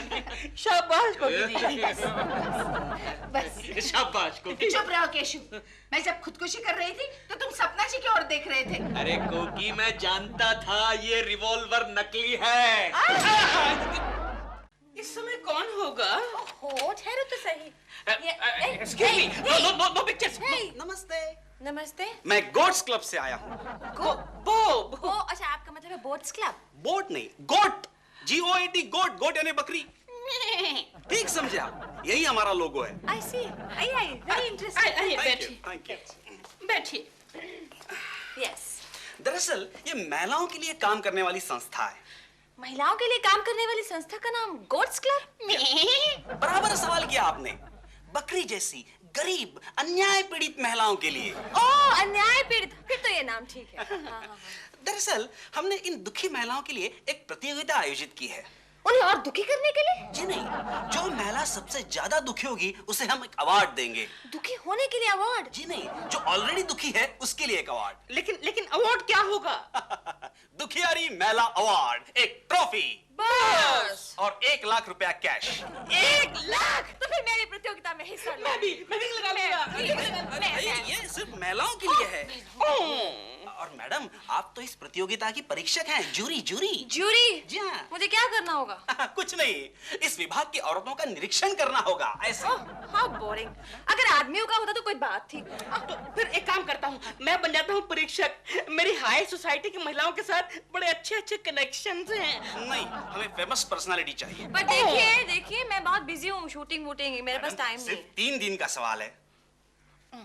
[SPEAKER 3] शाबाश कोकी जी।
[SPEAKER 6] बस
[SPEAKER 8] शाबाश कोकी।
[SPEAKER 6] चुप रहो केशु, मैं जब खुदकुशी कर रही थी तो तुम सपना जी की ओर देख रहे थे।
[SPEAKER 8] अरे कोकी, मैं जानता था ये रिवॉल्वर नकली है।
[SPEAKER 3] इस समय कौन होगा?
[SPEAKER 4] हो ठहरो तो सही।
[SPEAKER 8] Excuse me, no pictures.
[SPEAKER 4] नमस्ते। नमस्ते।
[SPEAKER 11] मैं गोट्स क्लब से आया हूँ।
[SPEAKER 4] ओ, अच्छा आपका मतलब है बोट्स क्लब?
[SPEAKER 11] बोट नहीं, गोट, GOAT, गोट, गोट यानी बकरी। ठीक समझे आप, यही हमारा लोगो है।
[SPEAKER 4] I see. आइए, very interesting.
[SPEAKER 3] आइए,
[SPEAKER 11] Thank you.
[SPEAKER 3] बैठिए।
[SPEAKER 4] Yes.
[SPEAKER 11] दरअसल ये महिलाओं के लिए काम करने वाली संस्था है।
[SPEAKER 4] महिलाओं के लिए काम करने वाली संस्था का नाम गोट्स क्लब?
[SPEAKER 11] बराबर सवाल किया आपने। बकरी जैसी गरीब, अन्याय पीड़ित महिलाओं के लिए।
[SPEAKER 4] ओह, अन्याय पीड़ित, फिर तो ये नाम ठीक है। हाँ।
[SPEAKER 11] दरअसल हमने इन दुखी महिलाओं के लिए एक प्रतियोगिता आयोजित की है।
[SPEAKER 4] उन्हें और दुखी करने के लिए?
[SPEAKER 11] जी नहीं, जो महिला सबसे ज्यादा दुखी होगी उसे हम एक अवार्ड देंगे।
[SPEAKER 4] दुखी होने के लिए अवार्ड?
[SPEAKER 11] जी नहीं, जो ऑलरेडी दुखी है उसके लिए एक अवार्ड।
[SPEAKER 3] लेकिन अवार्ड क्या होगा?
[SPEAKER 11] दुखियारी महिला अवार्ड, एक ट्रॉफी
[SPEAKER 4] बस
[SPEAKER 11] और 1 लाख रुपया कैश।
[SPEAKER 4] 1 लाख? तो फिर मेरी प्रतियोगिता में हिस्सा लो।
[SPEAKER 3] मैं भी लगा लूंगा।
[SPEAKER 11] ये सिर्फ महिलाओं के लिए है। और मैडम, आप तो इस प्रतियोगिता की परीक्षक हैं, जूरी।
[SPEAKER 4] जूरी?
[SPEAKER 11] जी हाँ।
[SPEAKER 4] मुझे क्या करना होगा?
[SPEAKER 11] कुछ नहीं, इस विभाग की औरतों का निरीक्षण करना होगा, ऐसा।
[SPEAKER 4] How boring. अगर आदमियों का होता तो कोई बात थी।
[SPEAKER 3] तो फिर एक काम करता हूँ, मैं बन जाता हूँ परीक्षक। मेरी हाई सोसाइटी की महिलाओं के साथ बड़े अच्छे कनेक्शंस हैं।
[SPEAKER 11] नहीं, हमें फेमस पर्सनालिटी चाहिए।
[SPEAKER 4] पर देखिए मैं बहुत बिजी हूँ, शूटिंग वूटिंग, मेरे पास टाइम नहीं।
[SPEAKER 11] सिर्फ 3 दिन का सवाल है।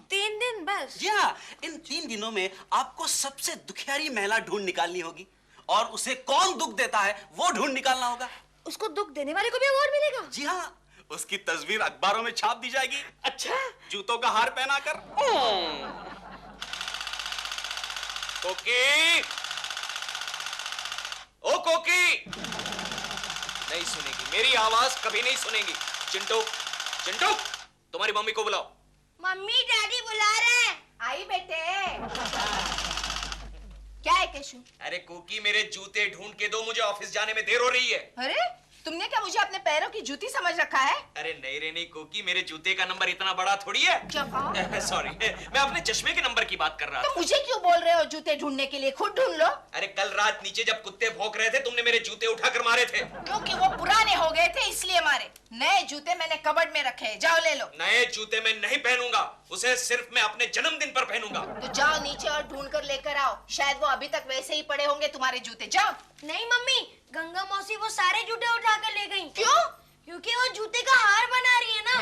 [SPEAKER 4] 3 दिन बस?
[SPEAKER 11] जी हाँ, इन 3 दिनों में आपको सबसे दुखियारी महिला ढूंढ निकालनी होगी और उसे कौन दुख देता है वो ढूंढ निकालना होगा।
[SPEAKER 4] उसको दुख देने वाले को भी अवार्ड मिलेगा?
[SPEAKER 11] जी हाँ, उसकी तस्वीर अखबारों में छाप दी जाएगी।
[SPEAKER 3] अच्छा,
[SPEAKER 11] जूतों का हार पहनाकर।
[SPEAKER 8] कोकी, ओ कोकी, नहीं सुनेगी, मेरी आवाज कभी नहीं सुनेगी। चिंटू, तुम्हारी मम्मी को बुलाओ।
[SPEAKER 6] मम्मी डैडी बुला रहे हैं। आई बेटे। क्या है केशु?
[SPEAKER 8] अरे कोकी, मेरे जूते ढूंढ के दो, मुझे ऑफिस जाने में देर हो रही है।
[SPEAKER 6] अरे तुमने क्या मुझे अपने पैरों की जूती समझ रखा है?
[SPEAKER 8] अरे नहीं रे नहीं कोकी, मेरे जूते का नंबर इतना बड़ा थोड़ी है।
[SPEAKER 6] क्या कहा?
[SPEAKER 8] सॉरी, मैं अपने चश्मे के नंबर की बात कर रहा था।
[SPEAKER 6] तो मुझे क्यों बोल रहे हो जूते ढूंढने के लिए? खुद ढूंढ लो।
[SPEAKER 8] अरे कल रात नीचे जब कुत्ते भौंक रहे थे तुमने मेरे जूते उठाकर मारे थे।
[SPEAKER 6] क्योंकि वो पुराने हो गए थे इसलिए मारे। नए जूते मैंने कबर्ड में रखे हैं, जाओ ले लो।
[SPEAKER 8] नए जूते मैं नहीं पहनूंगा, उसे सिर्फ मैं अपने जन्मदिन पर पहनूंगा।
[SPEAKER 6] तो जाओ नीचे और ढूंढ कर लेकर आओ, शायद वो अभी तक वैसे ही पड़े होंगे तुम्हारे जूते। जाओ।
[SPEAKER 12] नहीं मम्मी, गंगा मौसी वो सारे जूते उठा कर ले गई।
[SPEAKER 6] क्यों?
[SPEAKER 12] क्योंकि वो जूते का हार बना रही है ना।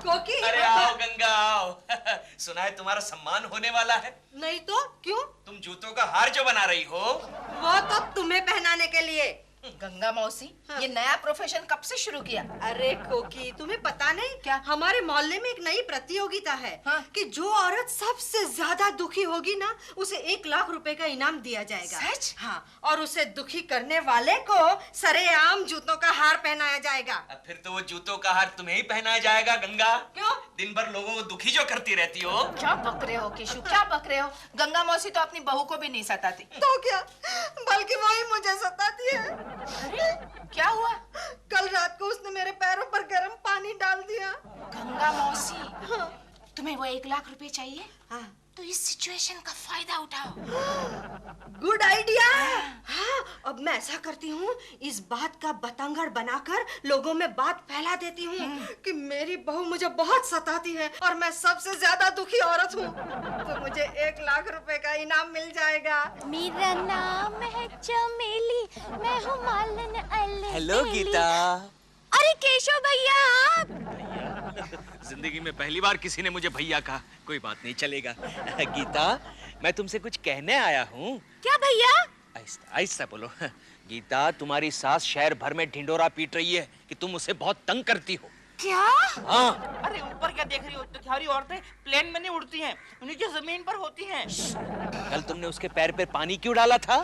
[SPEAKER 7] कोकी,
[SPEAKER 8] अरे आओ गंगा आओ। सुना है तुम्हारा सम्मान होने वाला है।
[SPEAKER 7] नहीं तो क्यों?
[SPEAKER 8] तुम जूतों का हार जो बना रही हो
[SPEAKER 7] वो तो तुम्हें पहनाने के लिए।
[SPEAKER 6] गंगा मौसी, ये नया प्रोफेशन कब से शुरू किया?
[SPEAKER 7] अरे कोकी, तुम्हें पता नहीं क्या? हमारे मोहल्ले में एक नई प्रतियोगिता है कि जो औरत सबसे ज्यादा दुखी होगी ना, उसे 1 लाख रुपए का इनाम दिया जाएगा।
[SPEAKER 6] सच?
[SPEAKER 7] हाँ, और उसे दुखी करने वाले को सरेआम जूतों का हार पहनाया जाएगा।
[SPEAKER 8] अब फिर तो वो जूतों का हार तुम्हें ही पहनाया जाएगा गंगा।
[SPEAKER 7] क्यों?
[SPEAKER 8] दिन भर लोगों को दुखी जो करती रहती हो।
[SPEAKER 6] क्या बक रहे हो केशु, क्या बक रहे हो? गंगा मौसी तो अपनी बहू को भी नहीं सताती।
[SPEAKER 7] तो क्या, बल्कि वही मुझे सताती है।
[SPEAKER 6] अरे क्या हुआ?
[SPEAKER 7] कल रात को उसने मेरे पैरों पर गर्म पानी डाल दिया।
[SPEAKER 6] गंगा मौसी, तुम्हें वो 1 लाख रुपए चाहिए? हाँ। तो इस सिचुएशन का फायदा उठाओ।
[SPEAKER 7] Good idea. हाँ, अब मैं ऐसा करती हूँ, इस बात का बतंगड़ बनाकर लोगों में बात फैला देती हूँ कि मेरी बहू मुझे बहुत सताती है और मैं सबसे ज्यादा दुखी औरत हूँ, तो मुझे 1 लाख रुपए का इनाम मिल जाएगा।
[SPEAKER 12] मेरा नाम है चमेली, मैं हूँ मालन अली।
[SPEAKER 8] हेलो गीता।
[SPEAKER 12] अरे केशव भैया आप?
[SPEAKER 8] जिंदगी में पहली बार किसी ने मुझे भैया कहा। कोई बात नहीं, चलेगा। गीता, मैं तुमसे कुछ कहने आया हूँ।
[SPEAKER 12] क्या भैया?
[SPEAKER 8] आहिस्ता आहिस्ता बोलो। गीता, तुम्हारी सास शहर भर में ढिंडोरा पीट रही है कि तुम उसे बहुत तंग करती हो।
[SPEAKER 3] क्या?
[SPEAKER 8] हाँ।
[SPEAKER 3] अरे ऊपर क्या देख रही हो? तुम्हारी औरतें प्लेन में नहीं उड़ती हैं, नीचे जमीन पर होती हैं।
[SPEAKER 8] कल तुमने उसके पैर पे पानी क्यों डाला था?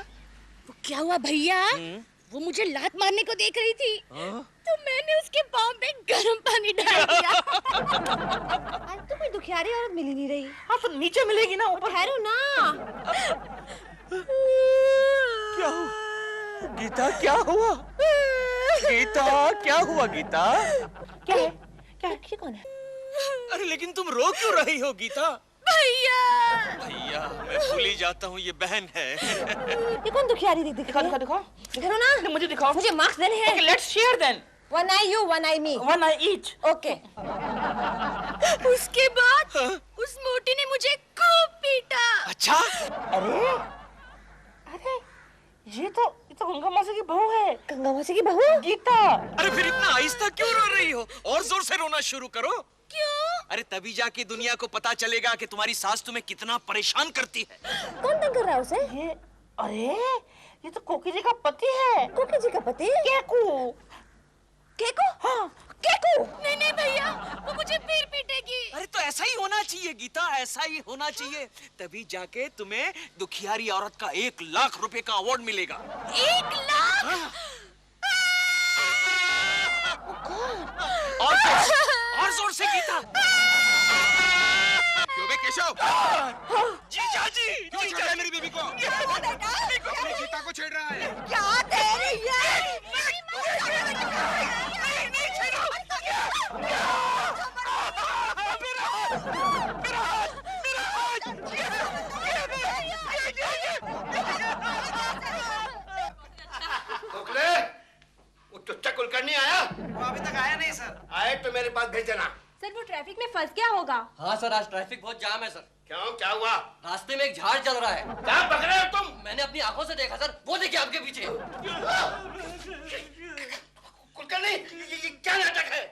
[SPEAKER 12] वो क्या हुआ भैया? वो मुझे लात मारने को देख रही थी, तो मैंने उसके पाँव पे गर्म पानी डाल दिया। आज तो कोई दुखियारी औरत मिल ही नहीं रही।
[SPEAKER 3] हाँ तो नीचे मिलेगी ना, ऊपर।
[SPEAKER 12] ठहरो ना।
[SPEAKER 8] क्या हुआ? गीता क्या हुआ? गीता क्या हुआ? गीता
[SPEAKER 12] क्या है? क्या कौन है?
[SPEAKER 8] अरे लेकिन तुम रो क्यों रही हो गीता?
[SPEAKER 12] भैया
[SPEAKER 8] भैया, मैं भूल ही जाता हूँ, ये बहन है।
[SPEAKER 12] ये कौन दुखियारी दीदी?
[SPEAKER 3] दिखाओ दिखाओ दिखाओ।
[SPEAKER 12] दिखाओ ना।
[SPEAKER 3] मुझे दिखाओ।
[SPEAKER 12] मुझे मार्क्स देने हैं।
[SPEAKER 3] Okay, let's share then.
[SPEAKER 12] One eye you, one eye me.
[SPEAKER 3] One eye each.
[SPEAKER 12] Okay. उसके बाद उस मोटी ने मुझे खूब पीटा।
[SPEAKER 8] अच्छा?
[SPEAKER 3] अरे ये तो गंगा मौसी की बहू है।
[SPEAKER 12] गंगा मौसी की बहू?
[SPEAKER 3] गीता।
[SPEAKER 8] अरे फिर इतना आहिस्ता क्यों रो रही हो? और जोर से रोना शुरू करो।
[SPEAKER 12] क्यों?
[SPEAKER 8] अरे तभी जाके दुनिया को पता चलेगा कि तुम्हारी सास तुम्हें कितना परेशान करती है।
[SPEAKER 12] कौन तंग कर रहा है उसे?
[SPEAKER 3] अरे ये तो कोकी जी का पति है।
[SPEAKER 12] कोकी जी का पति?
[SPEAKER 3] केकू।
[SPEAKER 12] केकू?
[SPEAKER 3] हाँ।
[SPEAKER 12] केकू? नहीं भैया, वो मुझे फिर पीटेगी।
[SPEAKER 8] अरे तो ऐसा ही होना चाहिए गीता, ऐसा ही होना चाहिए, तभी जाके तुम्हें दुखियारी औरत का 1 लाख रुपए का अवार्ड मिलेगा।
[SPEAKER 12] 1 लाख?
[SPEAKER 8] हाँ। और जोर से गीता। क्यों बे केशव? जीजा जी, क्यों छेड़ रहा है मेरी बीबी को? गीता को छेड़ रहा है।
[SPEAKER 7] क्या दे रही है?
[SPEAKER 1] वो चुच्चा कुलकर्णी आया?
[SPEAKER 9] वो अभी तक आया नहीं सर।
[SPEAKER 1] आए तो मेरे पास भेज देना।
[SPEAKER 5] सर वो ट्रैफिक में फंस गया होगा।
[SPEAKER 13] हाँ सर, आज ट्रैफिक बहुत जाम है सर।
[SPEAKER 1] क्यों, क्या हुआ?
[SPEAKER 13] रास्ते में एक झाड़ चल रहा है।
[SPEAKER 1] क्या पक रहे हो तुम?
[SPEAKER 13] मैंने अपनी आंखों से देखा सर, वो देखिए आपके पीछे।
[SPEAKER 1] कुलकर्णी, ये क्या नाटक है?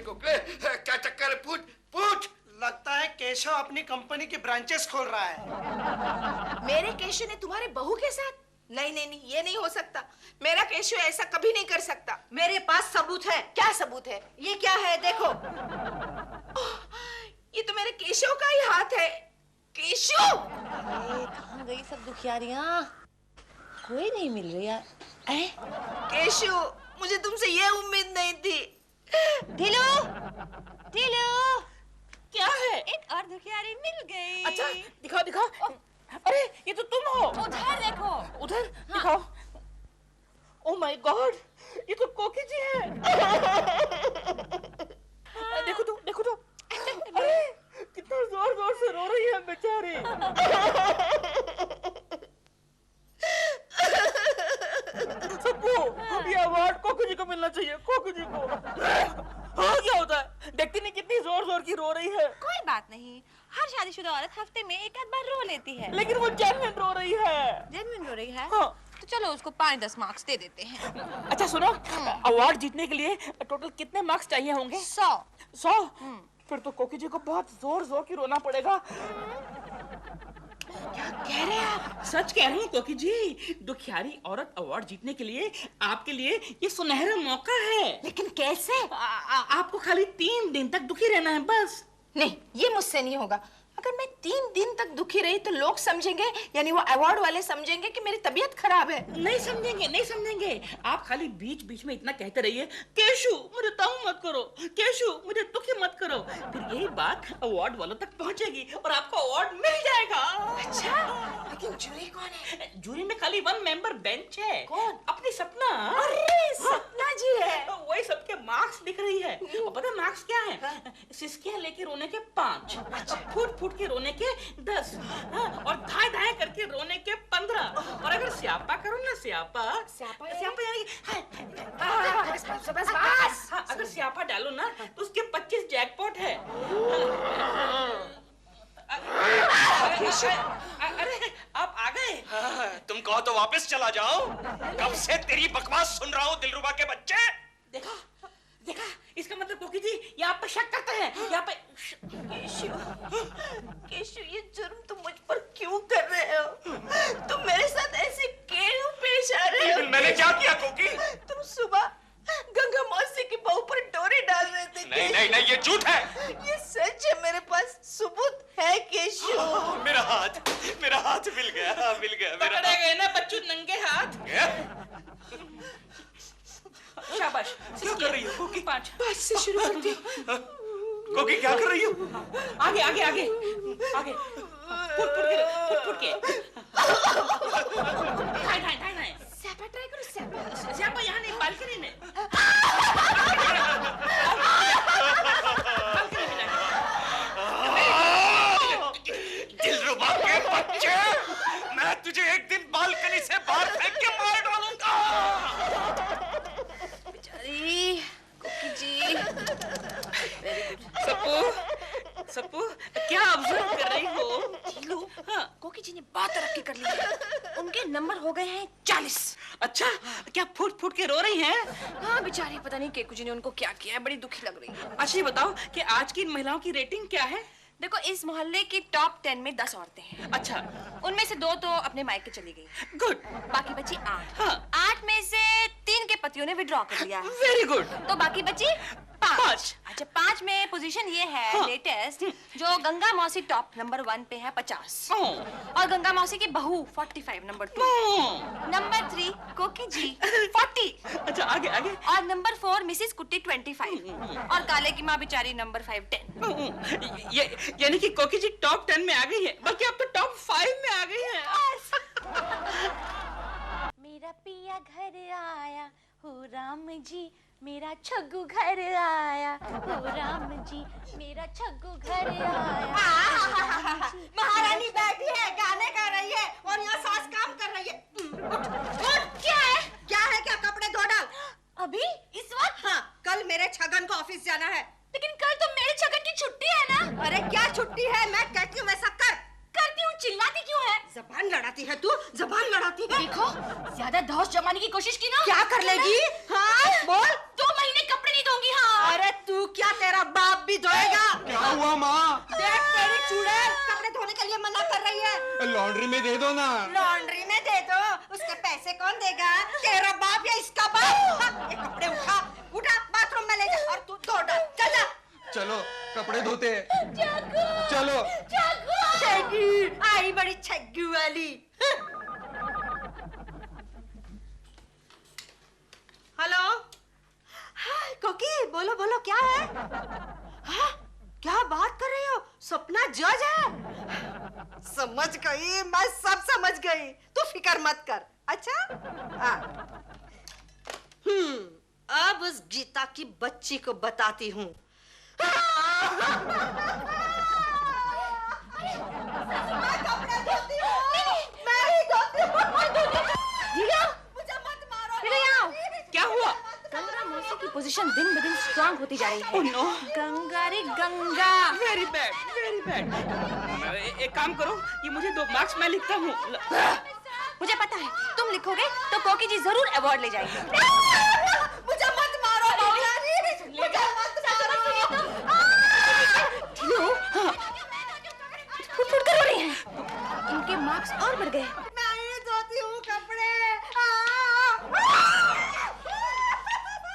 [SPEAKER 1] कुकले, क्या चक्कर है? पूछ।
[SPEAKER 9] लगता है केशव अपनी कंपनी की ब्रांचेस खोल रहा है।
[SPEAKER 6] मेरे केशव ने तुम्हारे बहू के साथ? नहीं, ये नहीं हो सकता। मेरा केशव ऐसा कभी नहीं कर सकता।
[SPEAKER 7] मेरे पास सबूत है।
[SPEAKER 6] क्या सबूत है?
[SPEAKER 7] ये क्या है, देखो।
[SPEAKER 6] ये तो मेरे केशव का ही हाथ है। केशव!
[SPEAKER 12] कहाँ गई सब दुखियारियाँ? कोई नहीं मिल रही यार।
[SPEAKER 6] केशव, मुझे तुमसे ये उम्मीद नहीं थी।
[SPEAKER 12] ढीलू,
[SPEAKER 6] क्या है?
[SPEAKER 12] एक और दुखियारी मिल गई।
[SPEAKER 6] अच्छा, दिखाओ। अरे ये तो तुम हो।
[SPEAKER 12] उधर देखो।
[SPEAKER 6] उधर दिखाओ।
[SPEAKER 3] ओह माय गॉड, ये तो कोकी जी है। देखो तो अरे कितना जोर जोर से रो रही है बेचारी। सप्पू, ये अवार्ड कोकी जी को मिलना चाहिए, कोकी जी को। हाँ, क्या होता है, देखती नहीं कितनी जोर जोर की रो रही है।
[SPEAKER 4] कोई बात नहीं, हर शादीशुदा औरत हफ्ते में एक आध बार रो लेती है।
[SPEAKER 3] लेकिन वो जेन्युइन रो रही है।
[SPEAKER 4] जेन्युइन रो रही है?
[SPEAKER 3] हाँ।
[SPEAKER 4] तो चलो उसको 5-10 मार्क्स दे देते हैं।
[SPEAKER 3] अच्छा सुनो, अवार्ड जीतने के लिए टोटल कितने मार्क्स चाहिए होंगे? 100। फिर तो कोकी जी को बहुत जोर जोर की रोना पड़ेगा। क्या कह रहे हैं आप? सच कह रही हूँ कोकी जी, दुखियारी औरत अवार्ड जीतने के लिए आपके लिए ये सुनहरा मौका है।
[SPEAKER 6] लेकिन कैसे?
[SPEAKER 3] आपको खाली 3 दिन तक दुखी रहना है बस।
[SPEAKER 6] नहीं, ये मुझसे नहीं होगा। अगर मैं 3 दिन तक दुखी रही तो लोग समझेंगे, यानी वो अवार्ड वाले समझेंगे कि मेरी तबीयत खराब है।
[SPEAKER 3] नहीं समझेंगे। आप खाली बीच बीच में इतना कहते रहिए, केशु मुझे तंग मत करो, केशु मुझे दुखी मत करो। फिर यही बात अवार्ड वालों तक पहुंचेगी और आपको अवार्ड मिल जाएगा।
[SPEAKER 6] अच्छा, लेकिन जूरी कौन है?
[SPEAKER 3] जूरी में खाली 1 मेंबर बेंच है।
[SPEAKER 6] कौन?
[SPEAKER 3] अपनी सपना।
[SPEAKER 6] अरे सपना जी है।
[SPEAKER 3] वही सबके मार्क्स लिख रही है। और पता है मार्क्स क्या है? सिसकियां लेके रोने के 5, फुट के रोने के 10, और धाए धाए करके रोने के 15। और अगर स्यापा करो ना, स्यापा यानी अगर स्यापा डालो ना तो उसके 25 जैकपॉट है। अरे आप आ गए?
[SPEAKER 8] तुम कहो तो वापस चला जाओ। कब से तेरी बकवास सुन रहा हूँ दिलरुबा के बच्चे।
[SPEAKER 3] देखा, इसका मतलब कोकी जी ये आप पे शक करते हैं। यहाँ पे
[SPEAKER 6] केशु, ये जुर्म तुम मुझ पर क्यों कर रहे हो? तुम मेरे साथ ऐसे क्यों पेश आ रहे हो?
[SPEAKER 8] मैंने क्या किया कोकी?
[SPEAKER 6] तुम सुबह गंगा मौसी की बहू पर डोरी डाल रहे थे।
[SPEAKER 8] नहीं, ये झूठ है।
[SPEAKER 6] ये सच है, मेरे पास सबूत है केशु।
[SPEAKER 8] मेरा हाथ मिल गया मेरा।
[SPEAKER 3] पकड़े गए ना बच्चू नंगे हाथ। शाबाश।
[SPEAKER 8] क्या कर रही हो कोकी?
[SPEAKER 6] 5 से शुरू करती हूँ।
[SPEAKER 8] कोकी क्या कर रही हो?
[SPEAKER 3] आगे फुट के ठाई।
[SPEAKER 6] स्यापा ट्राई करो,
[SPEAKER 3] स्यापा यहाँ नहीं, बालकनी में।
[SPEAKER 8] दिलरुबा के बच्चे, मैं तुझे एक दिन बालकनी से बाहर फेंक के मार डालूंगा।
[SPEAKER 6] कोकी जी।
[SPEAKER 3] सप्पू, क्या ऑब्जर्व कर रही हो?
[SPEAKER 6] हाँ, कोकी जी ने बहुत तरक्की कर ली है। उनके नंबर हो गए हैं 40।
[SPEAKER 3] अच्छा, क्या फुट के रो रही हैं?
[SPEAKER 6] हाँ बेचारी, पता नहीं केकू जी ने उनको क्या किया है, बड़ी दुखी लग रही है।
[SPEAKER 3] अच्छा ये बताओ कि आज की इन महिलाओं की रेटिंग क्या है?
[SPEAKER 4] देखो, इस मोहल्ले की टॉप 10 में 10 औरतें हैं।
[SPEAKER 3] अच्छा,
[SPEAKER 4] उनमें से 2 तो अपने मायके चली गई।
[SPEAKER 3] गुड।
[SPEAKER 4] बाकी बची 8।
[SPEAKER 3] हाँ।
[SPEAKER 4] 8 में से 3 के पतियों ने विड्रॉ कर लिया।
[SPEAKER 3] Very good.
[SPEAKER 4] तो बाकी बची 5। अच्छा, 5 में पोजीशन ये है लेटेस्ट, जो गंगा मौसी टॉप नंबर 1 पे है 50, और गंगा मौसी की बहू 45 नंबर 2, नंबर 3 कोकी जी 40।
[SPEAKER 3] अच्छा, आगे
[SPEAKER 4] और नंबर 4 मिसिस कुट्टी 25, और काले की माँ बेचारी नंबर 5 10।
[SPEAKER 3] यानी कि कोकी जी टॉप 10 में आ गई है, बल्कि अब तो टॉप 5 में आ गई है।
[SPEAKER 12] मेरा पिया घर आया हो राम जी, मेरा छग्गू घर आया हो राम जी, मेरा छग्गू घर आया।
[SPEAKER 7] महारानी बैठी है, गाने गा रही है और यहाँ सास काम कर रही है।
[SPEAKER 12] क्या है?
[SPEAKER 7] क्या कपड़े धो डाल
[SPEAKER 12] अभी इस वक्त?
[SPEAKER 7] हाँ, कल मेरे छगन को ऑफिस जाना है।
[SPEAKER 12] लेकिन कल तो मेरे छगन की छुट्टी है ना।
[SPEAKER 7] अरे क्या छुट्टी है, मैं कहती हूँ वैसा
[SPEAKER 12] करती हूँ, चिल्लाती क्यों है?
[SPEAKER 7] जबान लड़ाती है तू, जबान लड़ाती है।
[SPEAKER 12] देखो, ज्यादा धौस जमाने की कोशिश की ना।
[SPEAKER 7] क्या कर लेगी? हाँ बोल।
[SPEAKER 12] 2 महीने कपड़े नहीं धोंगी। हाँ।
[SPEAKER 7] अरे तू क्या, तेरा बाप भी धोएगा।
[SPEAKER 9] क्या हुआ माँ?
[SPEAKER 7] देख तेरी चूड़ैल कपड़े धोने के लिए मना कर रही है।
[SPEAKER 9] लॉन्ड्री में दे दो ना।
[SPEAKER 7] लॉन्ड्री में दे दो, उसके पैसे कौन देगा? तेरा बाप या इसका बाप? ये कपड़े उठा बाथरूम में ले जा और तू धो डाल। चल जा।
[SPEAKER 9] चलो कपड़े धोते।
[SPEAKER 7] चलो। छग्गू आई, बड़ी छग्गू वाली। हेलो, हाँ कोकी, बोलो क्या है? हाँ, क्या बात कर रही हो? सपना जज है? समझ गई, मैं सब समझ गई, तू फिक्र मत कर। अच्छा हाँ, अब उस गीता की बच्ची को बताती हूँ।
[SPEAKER 3] क्या हुआ?
[SPEAKER 4] गंगा मौसी की पोजीशन दिन ब दिन स्ट्रांग होती जा रही है।
[SPEAKER 3] Oh no!
[SPEAKER 4] गंगा रे Ganga.
[SPEAKER 3] Very bad, very bad. एक काम करो, ये मुझे 2 मार्क्स मैं लिखता हूँ।
[SPEAKER 4] मुझे पता है तुम लिखोगे तो कोकी जी जरूर अवार्ड ले जाएंगे।
[SPEAKER 7] मुझे मत मारो मुझे मत मारो।
[SPEAKER 4] फुट कर रो रही हैं। इनके मार्क्स और बढ़ गए।
[SPEAKER 7] मैं ही धोती हूँ कपड़े।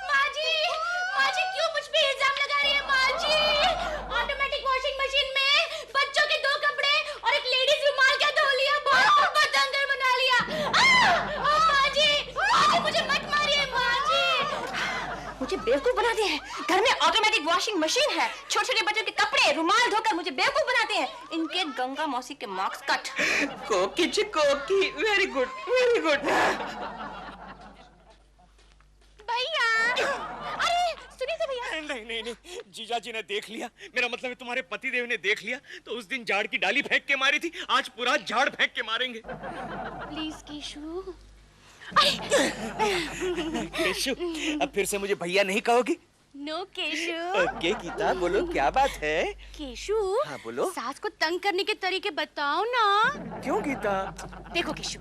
[SPEAKER 12] माँ जी क्यों मुझ पे इल्जाम लगा रही है माँ जी? ऑटोमेटिक वॉशिंग मशीन में बच्चों के 2 कपड़े और एक लेडीज रुमाल का धो लिया, बहुत बदंगर बना लिया। माँ जी मुझे मत मारिए माँ जी।
[SPEAKER 4] मुझे बेवकूफ बना दिया है। घर में ऑटोमेटिक वॉशिंग मशीन है। छोटे छोटे बच्चों के कपड़े रुमाल धोकर मुझे बेवकूफ बनाते हैं। इनके गंगा मौसी के मार्क्स कट।
[SPEAKER 3] कोकी जी कोकी, वेरी गुड, वेरी गुड।
[SPEAKER 12] भैया, अरे सुनिए तो भैया।
[SPEAKER 8] नहीं, जीजा जी ने देख लिया। मेरा मतलब है तुम्हारे पतिदेव ने देख लिया तो उस दिन झाड़ की डाली फेंक के मारी थी, आज पूरा झाड़ फेंक के मारेंगे।
[SPEAKER 12] Please cashew.
[SPEAKER 8] केशु, अब फिर से मुझे भैया नहीं कहोगी?
[SPEAKER 12] नो केशु।
[SPEAKER 8] ओके गीता, बोलो क्या बात है?
[SPEAKER 12] केशु,
[SPEAKER 8] हाँ बोलो।
[SPEAKER 12] सास को तंग करने के तरीके बताओ ना।
[SPEAKER 8] क्यों गीता?
[SPEAKER 12] देखो केशु,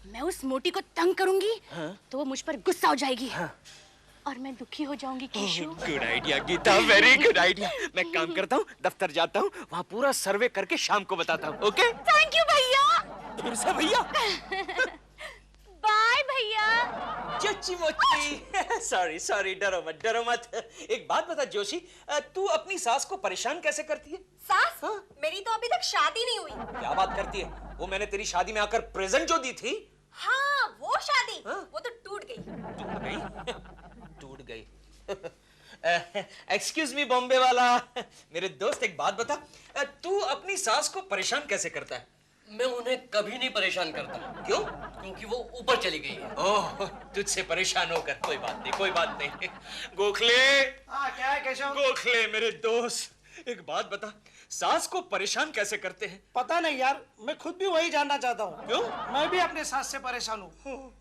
[SPEAKER 12] मैं उस मोटी को तंग करूंगी तो वो मुझ पर गुस्सा हो जाएगी और मैं दुखी हो जाऊंगी Keshu.
[SPEAKER 8] Good idea Geeta, very good idea. मैं काम करता हूँ, दफ्तर जाता हूँ, वहाँ पूरा सर्वे करके शाम को बताता हूँ। ओके?
[SPEAKER 12] थैंक यू भैया।
[SPEAKER 8] फिर से भैया?
[SPEAKER 12] बाय भैया।
[SPEAKER 8] चच्ची मोची। सॉरी, डरो मत। एक बात बता जोशी, तू अपनी सास को परेशान कैसे करती है?
[SPEAKER 7] सास? मेरी तो अभी तक शादी नहीं हुई।
[SPEAKER 8] क्या बात करती है? वो मैंने तेरी शादी में आकर प्रेजेंट जो दी थी।
[SPEAKER 7] हाँ, वो शादी वो तो टूट
[SPEAKER 8] गई। एक्सक्यूज मी बॉम्बे वाला, मेरे दोस्त एक बात बता, तू अपनी सास को परेशान कैसे करता है?
[SPEAKER 13] मैं उन्हें कभी नहीं परेशान करता।
[SPEAKER 8] क्यों?
[SPEAKER 13] क्योंकि वो ऊपर चली गई है।
[SPEAKER 8] ओह, तुझसे परेशान होकर कोई बात नहीं। गोखले।
[SPEAKER 1] क्या है केशव?
[SPEAKER 8] गोखले मेरे दोस्त, एक बात बता, सास को परेशान कैसे करते हैं?
[SPEAKER 1] पता नहीं यार, मैं खुद भी वही जानना चाहता हूँ।
[SPEAKER 8] क्यों?
[SPEAKER 1] मैं भी अपने सास से परेशान हूँ।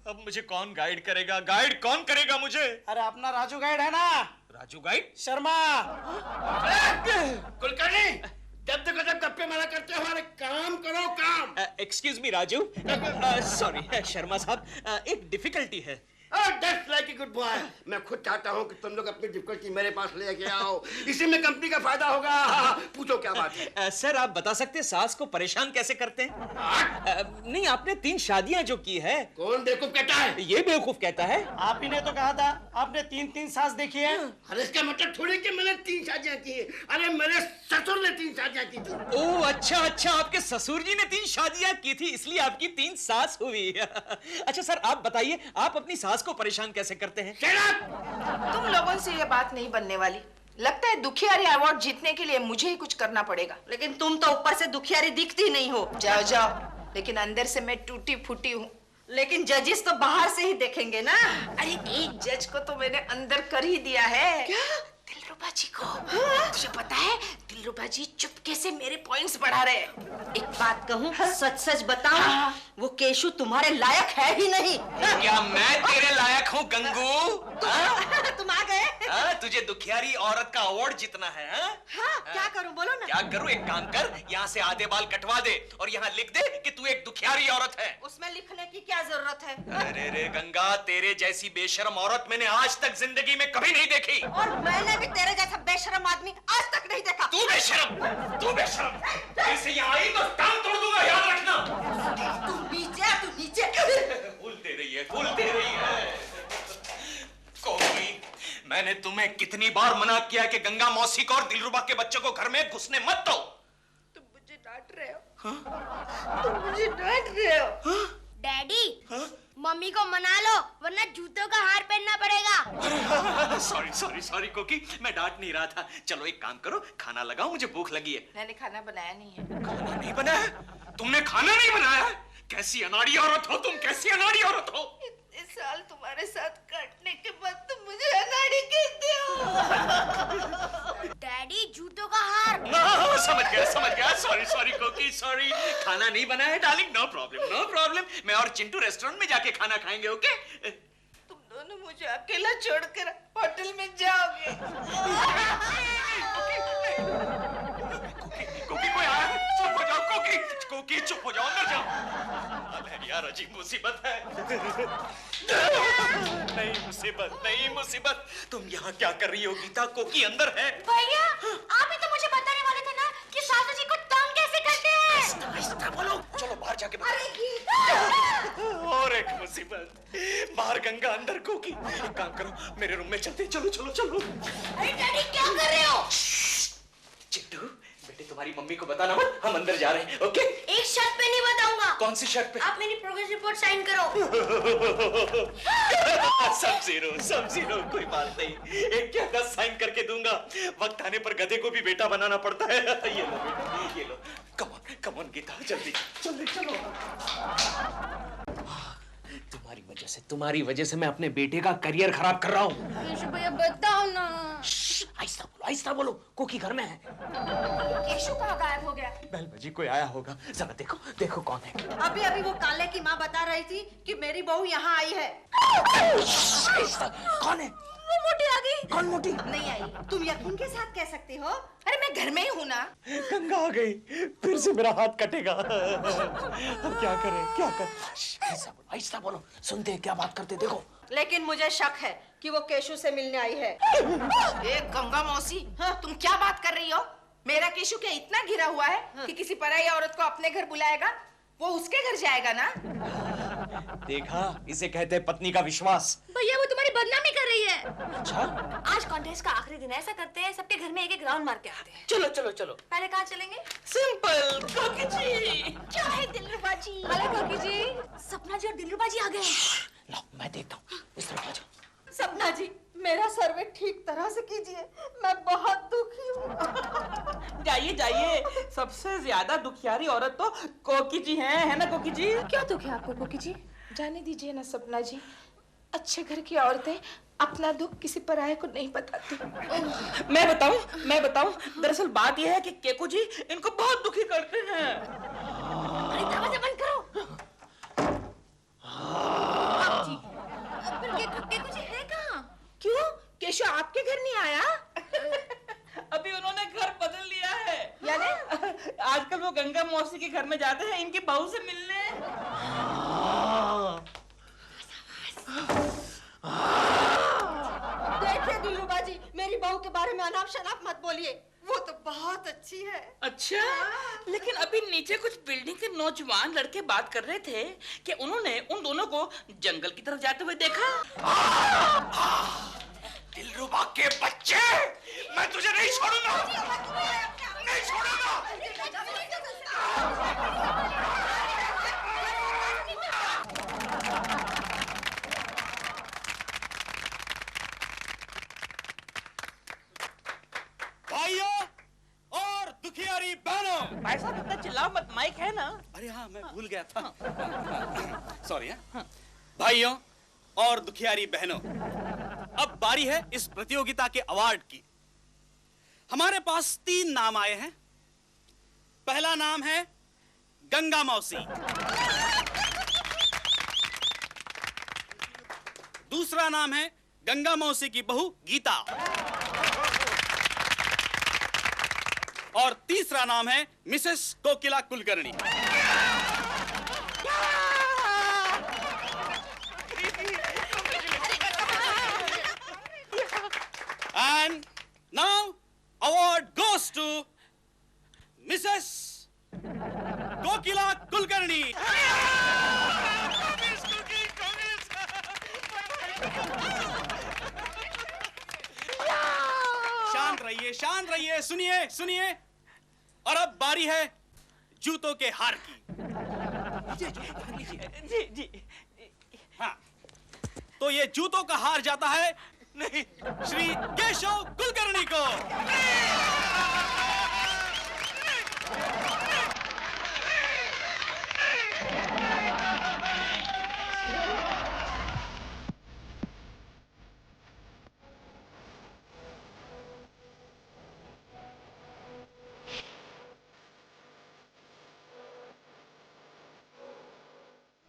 [SPEAKER 8] अब मुझे कौन गाइड करेगा? गाइड कौन करेगा मुझे?
[SPEAKER 1] अरे अपना राजू गाइड है ना।
[SPEAKER 8] राजू गाइड?
[SPEAKER 1] शर्मा।
[SPEAKER 10] कुलकर्णी, जब देखो जब गप्पे मारा करते हो, अरे काम करो काम।
[SPEAKER 8] Excuse me Raju, sorry Sharma साहब, एक डिफिकल्टी है।
[SPEAKER 10] That's like a good boy. मैं खुद चाहता हूँ कि तुम लोग अपनी डिफिकल्टी मेरे पास लेके आओ, इसी में कंपनी का फायदा होगा। पूछो क्या बात है?
[SPEAKER 8] सर आप बता सकते हैं सास को परेशान कैसे करते हैं? नहीं, आपने 3 शादियां जो की है।
[SPEAKER 10] कौन बेवकूफ कहता है?
[SPEAKER 8] ये बेवकूफ कहता है।
[SPEAKER 1] आप ही ने तो कहा था आपने 3 सास देखी है।
[SPEAKER 10] अरे इसका मतलब थोड़ी कि मैंने 3 शादियां की है। अरे मेरे ससुर ने 3 शादियां की थी।
[SPEAKER 8] ओह अच्छा, आपके ससुर जी ने 3 शादियां की थी, इसलिए आपकी 3 सास हुई। अच्छा सर आप बताइए, आप अपनी सास को परेशान कैसे करते हैं?
[SPEAKER 6] तुम लोगों से ये बात नहीं बनने वाली। लगता है दुखियारी अवार्ड जीतने के लिए मुझे ही कुछ करना पड़ेगा।
[SPEAKER 7] लेकिन तुम तो ऊपर से दुखियारी दिखती नहीं हो।
[SPEAKER 6] जाओ, लेकिन अंदर से मैं टूटी फूटी हूँ।
[SPEAKER 7] लेकिन जजेस तो बाहर से ही देखेंगे ना।
[SPEAKER 6] अरे एक जज को तो मैंने अंदर कर ही दिया है।
[SPEAKER 7] क्या?
[SPEAKER 6] दिलरुबा जी को। तुझे पता है दिलरुबा जी चुपके से मेरे पॉइंट्स बढ़ा रहे हैं।
[SPEAKER 7] एक बात कहूँ, सच बताऊं, वो केशु तुम्हारे लायक है ही नहीं।
[SPEAKER 8] क्या मैं तेरे लायक हूँ गंगू?
[SPEAKER 7] तुम आ गए।
[SPEAKER 8] तुझे दुखियारी औरत का अवार्ड जीतना है?
[SPEAKER 7] हाँ, क्या करूं बोलो ना।
[SPEAKER 8] क्या करूं? एक काम कर, यहाँ से आधे बाल कटवा दे और यहाँ लिख दे कि तू एक दुखियारी औरत है।
[SPEAKER 7] उसमें लिखने की क्या जरूरत है?
[SPEAKER 8] अरे रे गंगा, तेरे जैसी बेशरम औरत मैंने आज तक जिंदगी में कभी नहीं देखी।
[SPEAKER 7] और मैंने भी तेरे जैसा बेशरम आदमी आज तक नहीं देखा।
[SPEAKER 8] तू बेशरम, ऐसे यहाँ आई तो टांग तोड़ दूंगा, याद रखना।
[SPEAKER 7] तू नीचे।
[SPEAKER 8] भूलते रही है। कोकी, मैंने तुम्हें कितनी बार मना किया कि गंगा मौसी को और दिलरुबा के बच्चों को घर में घुसने मत दो।
[SPEAKER 6] तुम मुझे डांट रहे हो।
[SPEAKER 12] डैडी, मम्मी को मना लो वरना जूतों का हार पहनना पड़ेगा।
[SPEAKER 8] सॉरी कोकी, मैं डांट नहीं रहा था। चलो एक काम करो, खाना लगाओ, मुझे भूख लगी है।
[SPEAKER 6] मैंने खाना बनाया नहीं है।
[SPEAKER 8] खाना नहीं बनाया? तुमने खाना नहीं बनाया? कैसी अनाड़ी औरत हो तुम, कैसी अनाड़ी औरत हो?
[SPEAKER 6] इतने साल तुम्हारे साथ काटने करने के बाद तुम मुझे अनाड़ी कहते हो।
[SPEAKER 12] डैडी जूतों का हार।
[SPEAKER 8] समझ गया। सॉरी कोकी, सॉरी। खाना नहीं बना है डार्लिंग, नो प्रॉब्लम। मैं और चिंटू रेस्टोरेंट में जाके खाना खाएंगे, ओके?
[SPEAKER 6] तुम दोनों मुझे अकेला छोड़कर होटल में जाओगे।
[SPEAKER 8] कोकी कोई आया? चुप हो जाओ कोकी, चुप हो जाओ, अंदर जाओ। अरे यार अजीब मुसीबत है। नहीं मुसीबत। तुम यहाँ क्या कर रही हो गीता? कोकी अंदर है।
[SPEAKER 12] भैया आप ही तो मुझे बताने वाले थे ना कि सासू जी को तंग कैसे करते हैं।
[SPEAKER 8] आहिस्ता बोलो, चलो बाहर जाके बात।
[SPEAKER 12] अरे गीता!
[SPEAKER 8] और एक मुसीबत, बाहर गंगा अंदर कोकी। एक काम करो, मेरे रूम में चलते। चलो।
[SPEAKER 12] अरे डैडी क्या कर रहे हो?
[SPEAKER 8] चिट्टू बेटे, तुम्हारी मम्मी को बताना मत, हम अंदर जा रहे हैं, ओके?
[SPEAKER 12] एक शर्त पे नहीं बताऊंगा।
[SPEAKER 8] कौन सी शर्त पे?
[SPEAKER 12] आप मेरी प्रोग्रेस रिपोर्ट साइन करो।
[SPEAKER 8] सब जीरो, कोई बात नहीं। एक क्या 10 साइन करके दूंगा। वक्त आने पर गधे को भी बेटा बनाना पड़ता है। ये लो बेटा, ये लो। कम ऑन गीता, जल्दी चलो। तुम्हारी वजह से मैं अपने बेटे का करियर खराब कर रहा हूँ।
[SPEAKER 12] केशव भैया बताओ ना।
[SPEAKER 8] आहिस्ता बोलो, कोकी घर में है।
[SPEAKER 12] केशव कहाँ गायब हो गया?
[SPEAKER 8] बेल बजी, कोई आया होगा। जरा देखो कौन है।
[SPEAKER 7] अभी वो काले की माँ बता रही थी कि मेरी बहू यहाँ आई है।
[SPEAKER 8] कौन है?
[SPEAKER 12] वो मोटी आ गई।
[SPEAKER 8] कौन मोटी?
[SPEAKER 7] नहीं आई। तुम यकीन के साथ कह सकती हो?
[SPEAKER 6] अरे मैं घर में ही हूँ ना।
[SPEAKER 8] गंगा आ गई, फिर से मेरा हाथ कटेगा। अब क्या करें? आहिस्ता बोलो, सुनते क्या बात करते, देखो।
[SPEAKER 7] लेकिन मुझे शक है कि वो केशु से मिलने आई है।
[SPEAKER 6] गंगा मौसी, तुम क्या बात कर रही हो? मेरा केशु क्या इतना गिरा हुआ है कि किसी पराई औरत को अपने घर बुलाएगा? वो उसके घर जाएगा ना।
[SPEAKER 8] देखा, इसे कहते हैं पत्नी का विश्वास।
[SPEAKER 12] भैया वो तुम्हारी बदनामी कर रही है।
[SPEAKER 8] अच्छा?
[SPEAKER 4] आज कॉन्टेस्ट का आखिरी दिन है, ऐसा करते हैं सबके घर में एक राउंड मार के आते हैं।
[SPEAKER 6] चलो।
[SPEAKER 4] पहले कहाँ चलेंगे?
[SPEAKER 6] सिंपल कोकी जी।
[SPEAKER 12] क्या है दिलरुबा जी?
[SPEAKER 4] हेलो कोकी जी, सपना जी और दिलरुबा जी आ गए।
[SPEAKER 8] लो मैं देखता हूँ, इस तरफ आ जाओ।
[SPEAKER 7] सपना जी, मेरा सर्वे ठीक तरह से कीजिए, मैं बहुत दुखी हूँ।
[SPEAKER 3] जाइए। सबसे ज्यादा दुखियारी औरत तो कोकी जी है ना कोकी जी?
[SPEAKER 6] क्या दुख है आपको कोकी जी? जाने दीजिए ना सपना जी। अच्छे घर की औरतें अपना दुख किसी पराये को नहीं बताती।
[SPEAKER 3] मैं बताऊं। दरअसल बात यह है कि केकू जी इनको बहुत दुखी करते हैं।
[SPEAKER 12] अरे दरवाजा बंद करो। केकू जी है कहाँ?
[SPEAKER 6] क्यों? केशव आपके घर नहीं आया?
[SPEAKER 3] अभी उन्होंने घर बदल लिया है।
[SPEAKER 6] यानी?
[SPEAKER 3] आजकल वो गंगा मौसी के घर में जाते हैं इनकी बहू से मिलने।
[SPEAKER 7] देखिए दिलरुबा जी, मेरी बहू के बारे में अनाप शनाप मत बोलिए, वो तो बहुत अच्छी है।
[SPEAKER 3] अच्छा, लेकिन अभी नीचे कुछ बिल्डिंग के नौजवान लड़के बात कर रहे थे कि उन्होंने उन दोनों को जंगल की तरफ जाते हुए देखा।
[SPEAKER 8] दिलरुबा के बच्चे, मैं तुझे नहीं छोड़ूंगा।
[SPEAKER 11] भाइयों और दुखियारी बहनों।
[SPEAKER 3] भाई साहब इतना चिल्लाओ मत, माइक है ना।
[SPEAKER 11] अरे हाँ, मैं भूल गया था। सॉरी। भाइयों और दुखियारी बहनों, अब बारी है इस प्रतियोगिता के अवार्ड की। हमारे पास 3 नाम आए हैं। पहला नाम है गंगा मौसी, दूसरा नाम है गंगा मौसी की बहू गीता, और तीसरा नाम है Mrs Kokila Kulkarni. And now award goes to Mrs. Kokila Kulkarni. शांत रहिए, सुनिए। और अब बारी है जूतों के हार की।
[SPEAKER 3] जी।
[SPEAKER 11] हाँ, तो ये जूतों का हार जाता है नहीं श्री केशव कुलकर्णी।